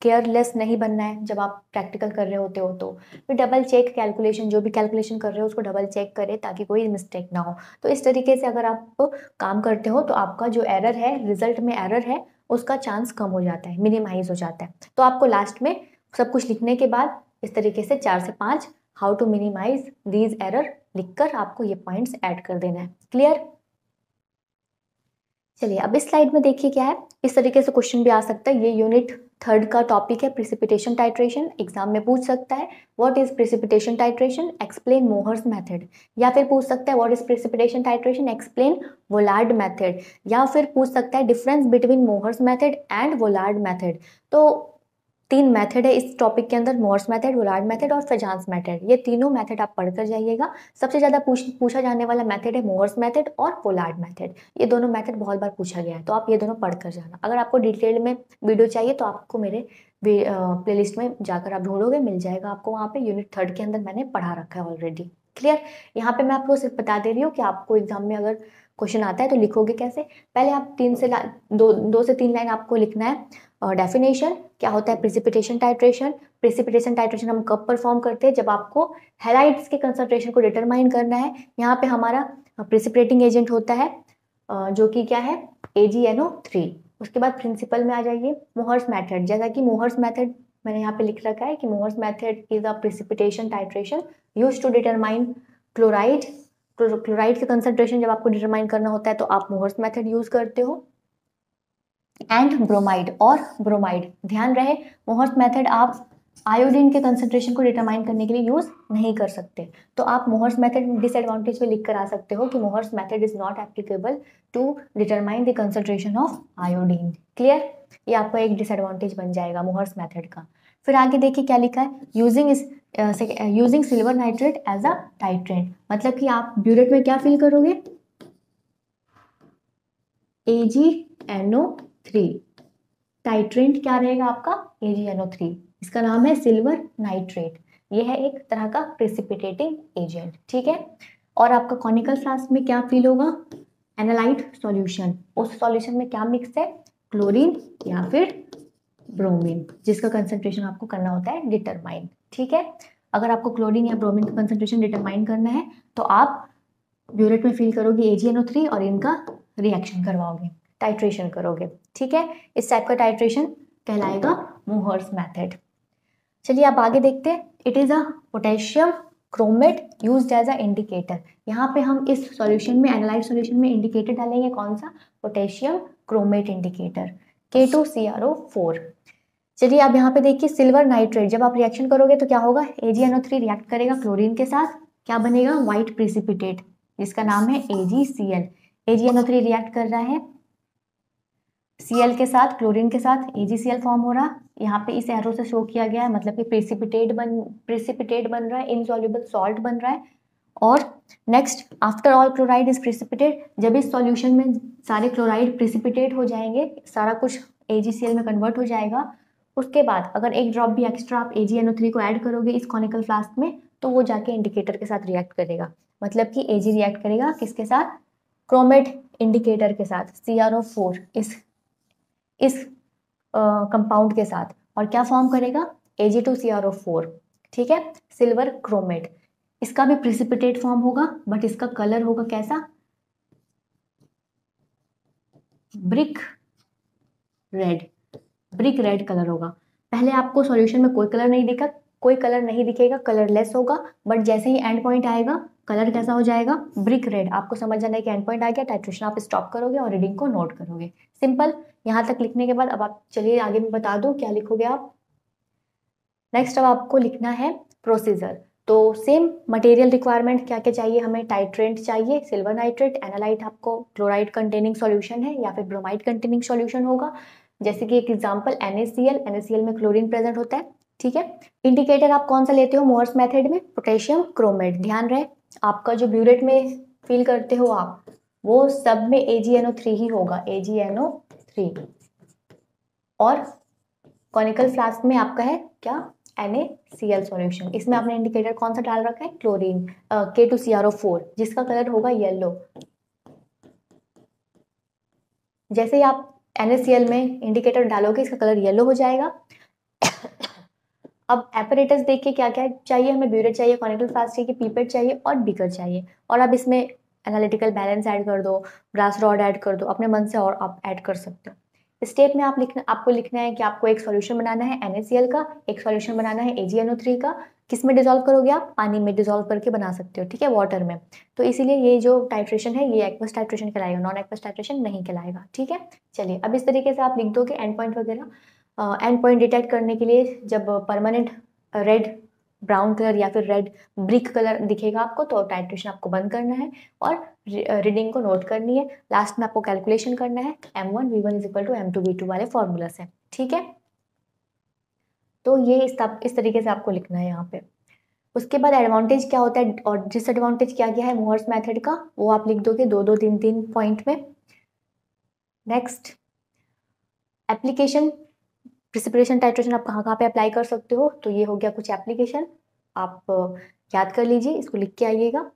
केयरलेस नहीं बनना है जब आप प्रैक्टिकल कर रहे होते हो तो। फिर डबल चेक कैलकुलेशन, जो भी कैलकुलेशन कर रहे हो उसको डबल चेक करें ताकि कोई मिस्टेक ना हो। तो इस तरीके से अगर आप काम करते हो तो आपका जो एरर है, रिजल्ट में एरर है, उसका चांस कम हो जाता है, मिनिमाइज हो जाता है। तो आपको लास्ट में सब कुछ लिखने के बाद इस तरीके से 4 से 5 how to minimize these error लिखकर आपको ये पॉइंट्स ऐड कर देना है। क्लियर? चलिए अब इस स्लाइड में देखिए क्या है। इस तरीके से क्वेश्चन भी आ सकता है। ये यूनिट 3 का टॉपिक है, प्रिसिपिटेशन टाइट्रेशन। एग्जाम में पूछ सकता है what is precipitation titration, explain Mohr's method, या फिर पूछ सकता है what is precipitation titration, explain Volhard method, या फिर पूछ सकता है difference between Mohr's method and Volhard method. तो 3 मेथड है इस टॉपिक के अंदर, मोर्स मेथड, वोलार्ड मेथड और फेजांस मेथड। ये तीनों मेथड आप पढ़कर जाइएगा। सबसे ज्यादा पूछा जाने वाला मेथड है मोर्स मेथड और वोलार्ड मेथड। ये दोनों मेथड बहुत बार पूछा गया है, तो आप ये दोनों पढ़कर जाना। अगर आपको डिटेल में वीडियो चाहिए तो आपको मेरे प्लेलिस्ट में जाकर आप ढूंढोगे, मिल जाएगा आपको। वहाँ पे यूनिट 3 के अंदर मैंने पढ़ा रखा है ऑलरेडी। क्लियर? यहाँ पे मैं आपको सिर्फ बता दे रही हूँ कि आपको एग्जाम में अगर क्वेश्चन आता है तो लिखोगे कैसे। पहले आप 2 से 3 लाइन आपको लिखना है। डेफिनेशन क्या होता है प्रिसिपिटेशन टाइट्रेशन। प्रिसिपिटेशन टाइट्रेशन हम कब परफॉर्म करते हैं, जब आपको हैलाइड्स के कंसंट्रेशन को डिटरमाइन करना है। यहाँ पे हमारा प्रिसिपिटेटिंग एजेंट होता है जो कि क्या है, AgNO3। उसके बाद प्रिंसिपल में आ जाइए, मोहर्स मेथड। जैसा कि मोहर्स मेथड मैंने यहाँ पे लिख रखा है कि Mohr's method is a precipitation titration use to determine chloride. Chloride का कंसंट्रेशन जब आपको डिटरमाइन करना होता है तो आप मोहर्स मेथड यूज करते हो। एंड ब्रोमाइड, और ब्रोमाइड ध्यान रहे, मोहर्स मेथड आप आयोडीन के कंसंट्रेशन को डिटरमाइन करने के लिए यूज नहीं कर सकते। तो आप मोहर्स मेथड डिसएडवांटेज में लिख कर आ सकते हो कि Mohr's method is not applicable to determine the concentration of iodine. Clear? ये आपका एक डिसएडवांटेज बन जाएगा मोहर्स मेथड का। फिर आगे देखिए क्या लिखा है, using silver nitrate as a titrant. मतलब कि आप ब्यूरेट में क्या फिल करोगे, AgNO3। टाइट्रेंट क्या रहेगा आपका, AgNO3। इसका नाम है सिल्वर नाइट्रेट। ये है एक तरह का प्रेसिपिटेटिंग एजेंट, ठीक है। और आपका कॉनिकल फ्लास्क में क्या फिल होगा, एनालाइट सॉल्यूशन। उस सॉल्यूशन में क्या मिक्स है, क्लोरीन या फिर ब्रोमीन, जिसका कंसंट्रेशन आपको करना होता है डिटरमाइन। ठीक है, अगर आपको क्लोरीन या ब्रोमीन का कंसंट्रेशन डिटरमाइन करना है तो आप ब्यूरेट में फिल करोगे AgNO3 और इनका रिएक्शन करवाओगे, टाइट्रेशन करोगे। ठीक है, इस टाइप का टाइट्रेशन कहलाएगा मोहर्स मेथड। चलिए आप आगे देखते हैं। It is a potassium chromate used as a indicator. यहाँ पे हम इस सॉल्यूशन में, एनालाइट सॉल्यूशन में इंडिकेटर डालेंगे, कौन सा, पोटेशियम क्रोमेट इंडिकेटर, K2CrO4। चलिए अब यहाँ पे देखिए सिल्वर नाइट्रेट, जब आप रिएक्शन करोगे तो क्या होगा, AgNO3 रिएक्ट करेगा क्लोरीन के साथ, क्या बनेगा, व्हाइट प्रिसिपिटेट, जिसका नाम है AgCl। AgNO3 रिएक्ट कर रहा है Cl के साथ, क्लोरीन के साथ, AgCl फॉर्म हो रहा। यहाँ पे इस एरो से शो किया गया है, मतलब कि प्रिसिपिटेट बन रहा है, इनसॉल्युबल सॉल्ट बन रहा है। और next, after all chloride is precipitate, जब इस सॉल्यूशन में सारे क्लोराइड प्रिसिपिटेट हो जाएंगे, सारा कुछ AgCl में कन्वर्ट हो जाएगा, उसके बाद अगर एक ड्रॉप भी एक्स्ट्रा आप AgNO3 को ऐड करोगे इस कॉनिकल फ्लास्क में तो वो जाके इंडिकेटर के साथ रिएक्ट करेगा। मतलब कि Ag रिएक्ट करेगा किसके साथ, क्रोमेट इंडिकेटर के साथ, CrO4 इस कंपाउंड के साथ, और क्या फॉर्म करेगा, Ag2CrO4। ठीक है, सिल्वर क्रोमेट, इसका भी प्रिसिपिटेट फॉर्म होगा, बट इसका कलर होगा कैसा, ब्रिक रेड कलर होगा। पहले आपको सॉल्यूशन में कोई कलर नहीं दिखा, कोई कलर नहीं दिखेगा, कलरलेस होगा, बट जैसे ही एंड पॉइंट आएगा कलर कैसा हो जाएगा, ब्रिक रेड। आपको समझ जाना है कि एंड पॉइंट आ गया, टाइट्रेशन आप स्टॉप करोगे और रीडिंग को नोट करोगे। सिंपल। यहाँ तक लिखने के बाद अब आप चलिए आगे मैं बता दूं क्या लिखोगे आप। नेक्स्ट अब आपको लिखना है प्रोसीजर। तो सेम मटेरियल रिक्वायरमेंट क्या क्या चाहिए हमें, टाइट्रेंट चाहिए सिल्वर नाइट्रेट, एनालाइट आपको क्लोराइड कंटेनिंग सॉल्यूशन है या फिर ब्रोमाइड कंटेनिंग सॉल्यूशन होगा। जैसे कि एक एग्जांपल NaCl में क्लोरीन प्रेजेंट होता है, ठीक है। इंडिकेटर आप कौन सा लेते हो मोहर्स मेथड में? Potassium chromate. ध्यान रहे आपका जो ब्यूरेट में फिल करते हो आप, वो सब में AgNO3 ही होगा, AgNO3। और कॉनिकल फ्लास्क में आपका है क्या? NaCl solution. इसमें आपने इंडिकेटर कौन सा डाल रखा है? क्लोरीन, K2CrO4, जिसका कलर होगा येलो। जैसे ही आप NaCl में इंडिकेटर डालोगे इसका कलर येलो हो जाएगा। अब एपरेटस देख के क्या क्या चाहिए हमें? ब्यूरेट चाहिए, कॉनिकल फ्लास्क चाहिए, पीपेट चाहिए और बीकर चाहिए। और अब इसमें एनालिटिकल बैलेंस ऐड कर दो, ब्रास रॉड ऐड कर दो, अपने मन से और आप ऐड कर सकते हो। स्टेप में आपको लिखना है कि आपको एक सॉल्यूशन बनाना है NaCl का, एक सॉल्यूशन बनाना है AgNO3 का। किस में डिजोल्व करोगे आप? पानी में डिजोल्व करके बना सकते हो, ठीक है, वाटर में। तो इसीलिए ये जो टाइट्रेशन है ये एक्वस टाइट्रेशन कहलाएगा, नॉन एक्वस टाइट्रेशन नहीं कहलाएगा, ठीक है। चलिए अब इस तरीके से आप लिख दोगे एंड पॉइंट वगैरह। एंड पॉइंट डिटेक्ट करने के लिए जब परमानेंट रेड ब्राउन कलर या फिर रेड ब्रिक कलर दिखेगा आपको तो टाइट्रेशन आपको बंद करना है और रीडिंग को नोट करनी है। लास्ट में आपको कैलकुलेशन करना है M1V1 = M2V2 वाले फॉर्मूला से, ठीक है। तो ये इस तरीके से आपको लिखना है यहाँ पे। उसके बाद एडवांटेज क्या होता है और डिसएडवांटेज क्या क्या है मोहर्स मेथड का, वो आप लिख दोगे 2-2, 3-3 पॉइंट में। नेक्स्ट, एप्लीकेशन प्रिसिपिटेशन टाइट्रेशन आप कहाँ कहाँ पे अप्लाई कर सकते हो, तो ये हो गया कुछ एप्लीकेशन। आप याद कर लीजिए, इसको लिख के आइएगा।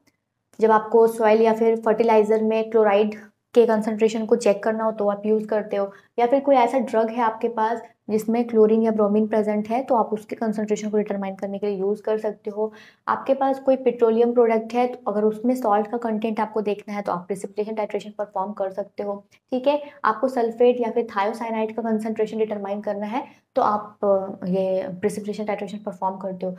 जब आपको सॉइल या फिर फर्टिलाइजर में क्लोराइड के कंसंट्रेशन को चेक करना हो तो आप यूज़ करते हो, या फिर कोई ऐसा ड्रग है आपके पास जिसमें क्लोरीन या ब्रोमीन प्रेजेंट है तो आप उसके कंसंट्रेशन को डिटरमाइन करने के लिए यूज़ कर सकते हो। आपके पास कोई पेट्रोलियम प्रोडक्ट है तो अगर उसमें सॉल्ट का कंटेंट आपको देखना है तो आप प्रिसिपिटेशन टाइट्रेशन परफॉर्म कर सकते हो, ठीक है। आपको सल्फेट या फिर थायोसाइनाइड का कंसंट्रेशन डिटरमाइन करना है तो आप ये प्रिसिपिटेशन टाइट्रेशन परफॉर्म करते हो।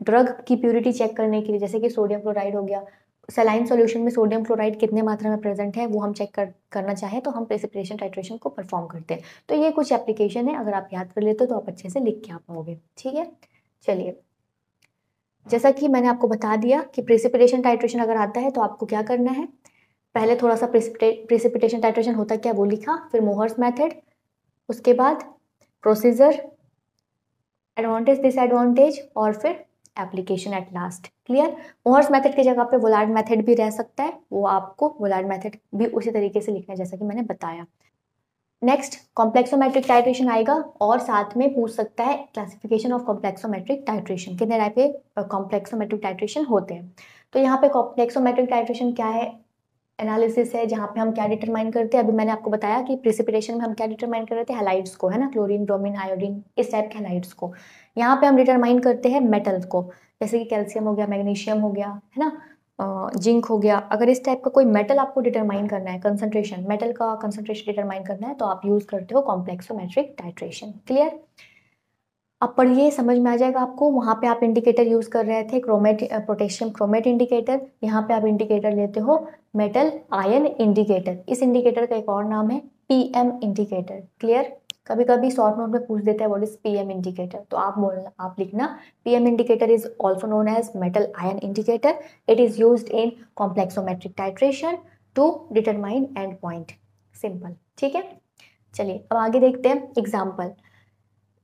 ड्रग की प्योरिटी चेक करने के लिए जैसे कि सोडियम क्लोराइड हो गया, सलाइन सॉल्यूशन में सोडियम क्लोराइड कितने मात्रा में प्रेजेंट है वो हम चेक करना चाहें तो हम प्रेसिपिटेशन टाइट्रेशन को परफॉर्म करते हैं। तो ये कुछ एप्लीकेशन है, अगर आप याद कर लेते हो तो आप अच्छे से लिख के आ पाओगे, ठीक है। चलिए, जैसा कि मैंने आपको बता दिया कि प्रेसिपिटेशन टाइट्रेशन अगर आता है तो आपको क्या करना है, पहले थोड़ा सा प्रेसिपिटेशन टाइट्रेशन होता क्या वो लिखा, फिर मोहर्स मेथड, उसके बाद प्रोसीजर, एडवांटेज डिसएडवांटेज और फिर application at last. Clear? Mohr's method की जगह पे वोलार्ड मेथड भी रह सकता है, वो आपको वोलार्ड मेथड भी उसी तरीके से लिखना है जैसा कि मैंने बताया। नेक्स्ट, कॉम्प्लेक्सोमेट्रिक टाइट्रेशन आएगा और साथ में पूछ सकता है क्लासिफिकेशन ऑफ कॉम्प्लेक्सोमेट्रिक टाइट्रेशन, कितने टाइप के कॉम्प्लेक्सोमेट्रिक टाइट्रेशन होते हैं। तो यहाँ पे कॉम्प्लेक्सोमेट्रिक टाइट्रेशन क्या है? एनालिसिस है जहाँ पे हम क्या डिटरमाइन करते हैं, अभी मैंने आपको बताया कि प्रिसिपिटेशन में हम क्या डिटरमाइन कर रहे थे, हैलाइड्स को, है ना, क्लोरीन, ब्रोमीन, आयोडीन, इस टाइप के हैलाइड्स को। यहाँ पे हम डिटरमाइन करते हैं मेटल्स को, जैसे कि कैल्शियम हो गया, मैग्नीशियम हो गया, है ना, जिंक हो गया। अगर इस टाइप का कोई मेटल आपको डिटरमाइन करना है, कंसंट्रेशन, मेटल का कंसंट्रेशन डिटरमाइन करना है तो आप यूज करते हो कॉम्प्लेक्सोमेट्रिक टाइट्रेशन। क्लियर? अब पढ़िए, समझ में आ जाएगा आपको। वहाँ पे आप इंडिकेटर यूज कर रहे थे क्रोमेट, पोटेशियम क्रोमेट इंडिकेटर, यहाँ पे आप इंडिकेटर लेते हो मेटल आयन इंडिकेटर। इस इंडिकेटर का एक और नाम है PM इंडिकेटर। क्लियर? कभी कभी शॉर्ट नोट में पूछ देता है व्हाट इज PM इंडिकेटर, तो आप लिखना PM indicator is also known as metal ion indicator. It is used in complexometric titration to determine end point. Simple, ठीक है। चलिए अब आगे देखते हैं एग्जाम्पल।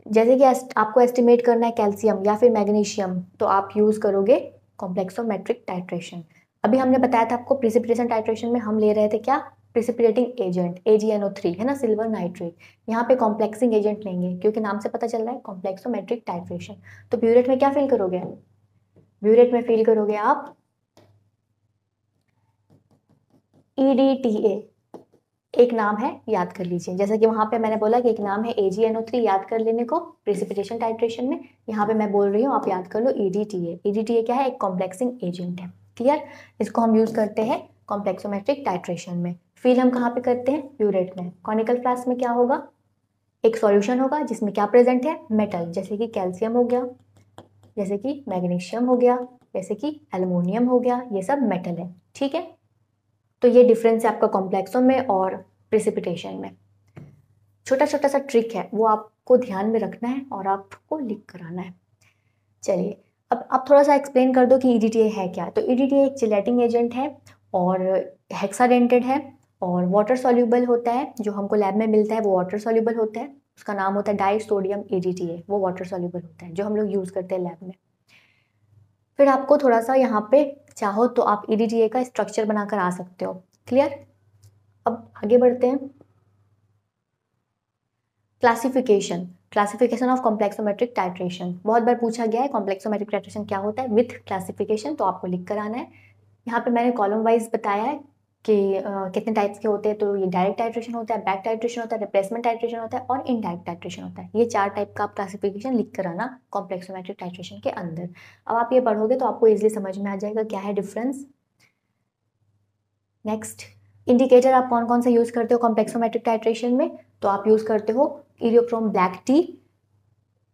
जैसे कि आपको एस्टिमेट करना है कैल्शियम या फिर मैग्नीशियम तो आप यूज करोगे कॉम्प्लेक्सोमेट्रिक टाइट्रेशन। अभी हमने बताया था आपको प्रिसिपिटेशन टाइट्रेशन में हम ले रहे थे क्या, प्रिसिपिटेटिंग एजेंट AgNO3, है ना, सिल्वर नाइट्रेट। यहाँ पे कॉम्प्लेक्सिंग एजेंट लेंगे क्योंकि नाम से पता चल रहा है कॉम्प्लेक्सोमेट्रिक टाइट्रेशन। तो ब्यूरेट में क्या फील करोगे? ब्यूरेट में फील करोगे आप EDTA, एक नाम है, याद कर लीजिए। जैसा कि वहां पे मैंने बोला कि एक नाम है AgNO3 याद कर लेने को प्रिसिपिटेशन टाइट्रेशन में, यहाँ पे मैं बोल रही हूँ आप याद कर लो EDTA। EDTA क्या है? एक कॉम्प्लेक्सिंग एजेंट है। क्लियर? इसको हम यूज करते हैं कॉम्प्लेक्सोमेट्रिक टाइट्रेशन में। फील हम कहाँ पे करते हैं? प्यूरेट में। कॉनिकल फ्लास्क में क्या होगा? एक सॉल्यूशन होगा जिसमें क्या प्रेजेंट है? मेटल, जैसे कि कैल्शियम हो गया, जैसे कि मैग्नीशियम हो गया, जैसे कि एल्युमिनियम हो गया, ये सब मेटल है, ठीक है। तो ये डिफरेंस है आपका कॉम्प्लेक्सो में और प्रिसिपिटेशन में। छोटा छोटा सा ट्रिक है, वो आपको ध्यान में रखना है और आपको लिख कर आना है। चलिए अब आप थोड़ा सा एक्सप्लेन कर दो कि EDTA है क्या। तो EDTA एक चिलेटिंग एजेंट है और हेक्साडेंटेड है और वाटर सॉल्यूबल होता है। जो हमको लैब में मिलता है वो वाटर सॉल्यूबल होता है। उसका नाम होता है डाई सोडियम EDTA, वो वाटर सॉल्युबल होता है जो हम लोग यूज़ करते हैं लैब में। फिर आपको थोड़ा सा यहाँ पे चाहो तो आप EDTA का स्ट्रक्चर बनाकर आ सकते हो। क्लियर? अब आगे बढ़ते हैं। क्लासिफिकेशन ऑफ कॉम्प्लेक्सोमेट्रिक टाइट्रेशन, बहुत बार पूछा गया है कॉम्प्लेक्सोमेट्रिक टाइट्रेशन क्या होता है विथ क्लासिफिकेशन, तो आपको लिख कर आना है। यहाँ पे मैंने कॉलम वाइज बताया है कि कितने टाइप्स के होते हैं। तो ये डायरेक्ट टाइट्रेशन होता है, बैक टाइट्रेशन होता है, रिप्लेसमेंट टाइट्रेशन होता है और इनडायरेक्ट टाइट्रेशन होता है। ये 4 टाइप का आप क्लासिफिकेशन लिख कर आना कॉम्प्लेक्सोमेट्रिक टाइट्रेशन के अंदर। अब आप ये पढ़ोगे तो आपको इजिली समझ में आ जाएगा क्या है डिफरेंस। नेक्स्ट, इंडिकेटर आप कौन कौन से यूज करते हो कॉम्प्लेक्सोमेट्रिक टाइट्रेशन में? तो आप यूज करते हो इरियोक्रोम ब्लैक टी,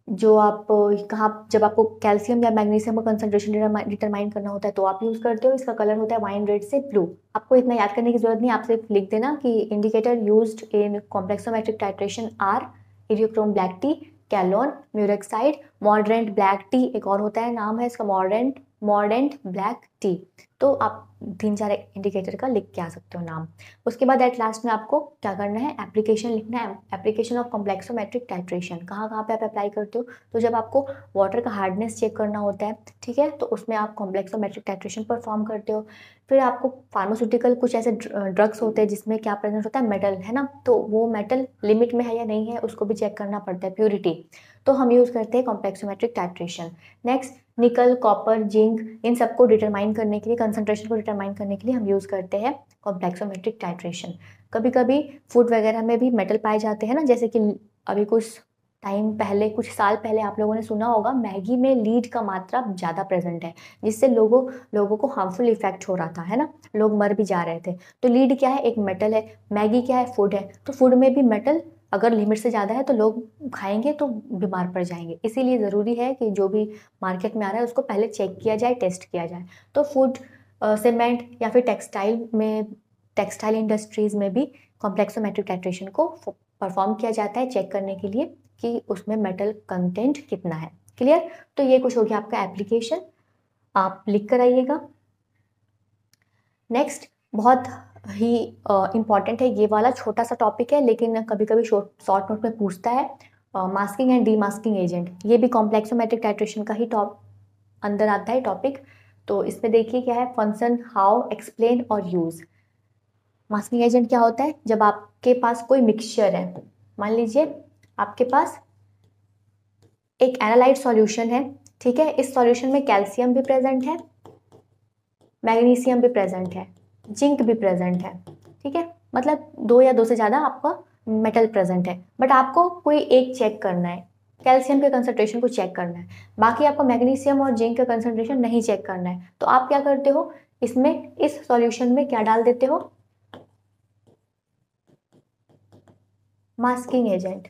जो आप कहाँ जब आपको कैल्शियम या मैग्नीशियम का कंसंट्रेशन डिटरमाइन करना होता है तो आप यूज करते हो। इसका कलर होता है वाइन रेड से ब्लू। आपको इतना याद करने की जरूरत नहीं, आप सिर्फ लिख देना कि indicator used in complexometric titration are eriochrome black T, calcon, murexide, mordant black T, एक और होता है नाम है इसका मॉर्डेंट ब्लैक टी। तो आप 3-4 इंडिकेटर का लिख के आ सकते हो नाम। उसके बाद एट लास्ट में आपको क्या करना है, एप्लीकेशन लिखना है। एप्लीकेशन ऑफ कॉम्प्लेक्सोमेट्रिक टाइट्रेशन कहाँ कहाँ पे आप अप्लाई करते हो? तो जब आपको वाटर का हार्डनेस चेक करना होता है, ठीक है, तो उसमें आप कॉम्प्लेक्सोमेट्रिक टाइट्रेशन परफॉर्म करते हो। फिर आपको फार्मास्यूटिकल कुछ ऐसे ड्रग्स होते हैं जिसमें क्या प्रेजेंट होता है, मेटल, है ना, तो वो मेटल लिमिट में है या नहीं है उसको भी चेक करना पड़ता है, प्योरिटी। तो हम यूज़ करते हैं कॉम्प्लेक्सोमेट्रिक टाइट्रेशन। नेक्स्ट, निकल, कॉपर, जिंक, इन सबको डिटरमाइन करने के लिए, कंसंट्रेशन को डिटरमाइन करने के लिए हम यूज़ करते हैं कॉम्प्लेक्सोमेट्रिक टाइट्रेशन। कभी कभी फूड वगैरह में भी मेटल पाए जाते हैं ना, जैसे कि अभी कुछ टाइम पहले, कुछ साल पहले आप लोगों ने सुना होगा मैगी में लीड का मात्रा ज़्यादा प्रेजेंट है, जिससे लोगों को हार्मफुल इफेक्ट हो रहा था, है ना, लोग मर भी जा रहे थे। तो लीड क्या है, एक मेटल है। मैगी क्या है, फूड है। तो फूड में भी मेटल अगर लिमिट से ज़्यादा है तो लोग खाएंगे तो बीमार पड़ जाएंगे। इसीलिए ज़रूरी है कि जो भी मार्केट में आ रहा है उसको पहले चेक किया जाए, टेस्ट किया जाए। तो फूड, सीमेंट या फिर टेक्सटाइल इंडस्ट्रीज़ में भी कॉम्प्लेक्सोमेट्रिक टाइट्रेशन को परफॉर्म किया जाता है चेक करने के लिए कि उसमें मेटल कंटेंट कितना है। क्लियर? तो ये कुछ हो गया आपका एप्लीकेशन, आप लिख कर आइएगा। नेक्स्ट, बहुत ही इम्पॉर्टेंट है, ये वाला छोटा सा टॉपिक है लेकिन कभी कभी शॉर्ट नोट में पूछता है, मास्किंग एंड डीमास्किंग एजेंट। ये भी कॉम्प्लेक्सोमेट्रिक टाइट्रेशन का ही अंदर आता है टॉपिक। तो इसमें देखिए क्या है, फंक्शन, हाउ, एक्सप्लेन और यूज। मास्किंग एजेंट क्या होता है, जब आपके पास कोई मिक्सचर है, मान लीजिए आपके पास एक एनालाइट सॉल्यूशन है, ठीक है, इस सॉल्यूशन में कैल्शियम भी प्रेजेंट है, मैग्नीशियम भी प्रेजेंट है, जिंक भी प्रेजेंट है, ठीक है, मतलब 2 या 2 से ज़्यादा आपका मेटल प्रेजेंट है। बट आपको कोई एक चेक करना है, कैल्शियम के कंसंट्रेशन को चेक करना है, बाकी आपको मैग्नीशियम और जिंक का कंसंट्रेशन नहीं चेक करना है। तो आप क्या करते हो, इसमें इस सॉल्यूशन में क्या डाल देते हो, मास्किंग एजेंट।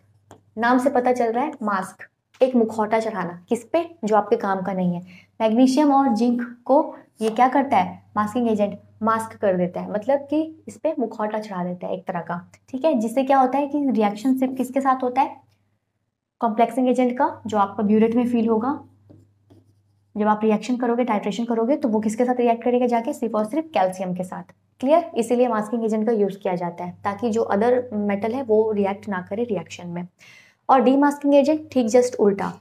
नाम से पता चल रहा है, मास्क, एक मुखौटा चढ़ाना, किस पे, जो आपके काम का नहीं है। मैग्नीशियम और जिंक को ये क्या करता है, मास्किंग एजेंट मास्क कर देता है, मतलब कि इस पे मुखौटा चढ़ा देता है एक तरह का, ठीक है। जिससे क्या होता है कि रिएक्शन सिर्फ किसके साथ होता है, कॉम्प्लेक्सिंग एजेंट का, जो आपका ब्यूरेट में फील होगा। जब आप रिएक्शन करोगे, टाइट्रेशन करोगे, तो वो किसके साथ रिएक्ट करेगा जाके, सिर्फ और सिर्फ कैल्शियम के साथ। क्लियर? इसीलिए मास्किंग एजेंट का यूज किया जाता है ताकि जो अदर मेटल है वो रिएक्ट ना करे रिएक्शन में। और डीमास्किंग एजेंट ठीक जस्ट उल्टा,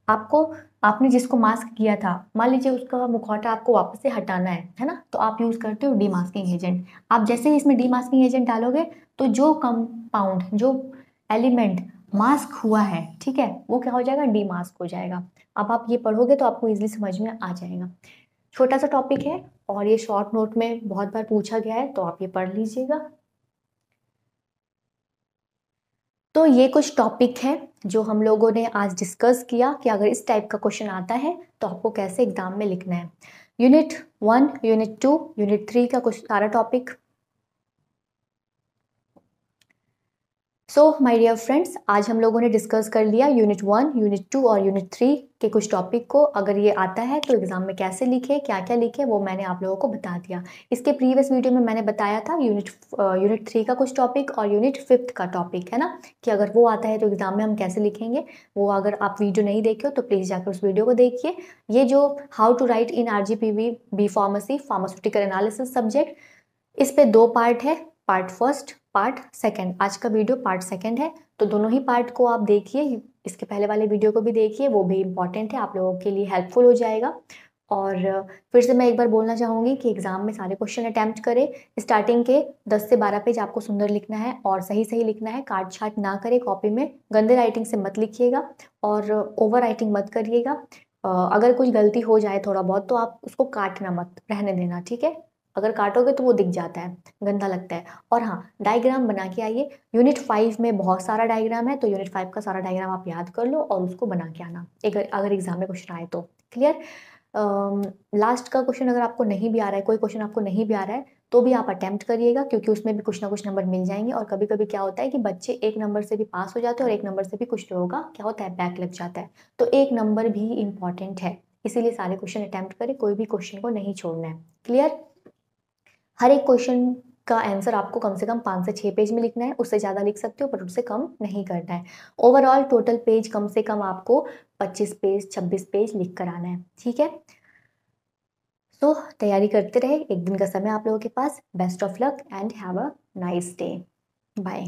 आपने जिसको मास्क किया था, मान लीजिए उसका मुखौटा आपको वापस से हटाना है ना, तो आप यूज करते हो डीमास्किंग एजेंट। आप जैसे ही इसमें डीमास्किंग एजेंट डालोगे तो जो कंपाउंड, जो एलिमेंट मास्क हुआ है, ठीक है, वो क्या हो जाएगा, डीमास्क हो जाएगा। अब आप ये पढ़ोगे तो आपको इजीली समझ में आ जाएगा। छोटा सा टॉपिक है और ये शॉर्ट नोट में बहुत बार पूछा गया है, तो आप ये पढ़ लीजिएगा। तो ये कुछ टॉपिक है जो हम लोगों ने आज डिस्कस किया कि अगर इस टाइप का क्वेश्चन आता है तो आपको कैसे एग्जाम में लिखना है। यूनिट 1, यूनिट 2, यूनिट 3 का कुछ सारा topic. So my dear friends, आज हम लोगों ने डिस्कस कर लिया यूनिट 1, यूनिट 2 और यूनिट 3 के कुछ टॉपिक को। अगर ये आता है तो एग्जाम में कैसे लिखे, क्या क्या लिखे, वो मैंने आप लोगों को बता दिया। इसके प्रीवियस वीडियो में मैंने बताया था यूनिट 3 का कुछ टॉपिक और यूनिट 5 का टॉपिक, है ना, कि अगर वो आता है तो एग्जाम में हम कैसे लिखेंगे। वो अगर आप वीडियो नहीं देखे हो तो प्लीज़ जाकर उस वीडियो को देखिए। ये जो how to write in RGPV B pharmacy pharmaceutical analysis subject, इस पे 2 पार्ट है, पार्ट फर्स्ट, पार्ट सेकंड। आज का वीडियो पार्ट सेकंड है। तो दोनों ही पार्ट को आप देखिए, इसके पहले वाले वीडियो को भी देखिए, वो भी इम्पॉर्टेंट है, आप लोगों के लिए हेल्पफुल हो जाएगा। और फिर से मैं एक बार बोलना चाहूँगी कि एग्ज़ाम में सारे क्वेश्चन अटैम्प्ट करें। स्टार्टिंग के 10 से 12 पेज आपको सुंदर लिखना है और सही सही लिखना है, काट छाट ना करें कॉपी में, गंदे राइटिंग से मत लिखिएगा और ओवर राइटिंग मत करिएगा। अगर कुछ गलती हो जाए थोड़ा बहुत तो आप उसको काटना मत, रहने देना, ठीक है। अगर काटोगे तो वो दिख जाता है, गंदा लगता है। और हाँ, डायग्राम बना के आइए। यूनिट 5 में बहुत सारा डायग्राम है, तो यूनिट 5 का सारा डायग्राम आप याद कर लो और उसको बना के आना, अगर एग्जाम में क्वेश्चन आए तो। क्लियर। लास्ट का क्वेश्चन अगर आपको नहीं भी आ रहा है, कोई क्वेश्चन आपको नहीं भी आ रहा है, तो भी आप अटेम्प्ट करिएगा, क्योंकि उसमें भी कुछ ना कुछ नंबर मिल जाएंगे। और कभी कभी क्या होता है कि बच्चे एक नंबर से भी पास हो जाते हैं और एक नंबर से भी कुछ लोगों का क्या होता है, बैक लग जाता है। तो एक नंबर भी इंपॉर्टेंट है, इसीलिए सारे क्वेश्चन अटेम्प्ट करें, कोई भी क्वेश्चन को नहीं छोड़ना है। क्लियर। हर एक क्वेश्चन का आंसर आपको कम से कम 5 से 6 पेज में लिखना है, उससे ज़्यादा लिख सकते हो पर उससे कम नहीं करना है। ओवरऑल टोटल पेज कम से कम आपको 25 पेज 26 पेज लिख कर आना है, ठीक है। तो तैयारी करते रहे, एक दिन का समय आप लोगों के पास। Best of luck and have a nice day. Bye.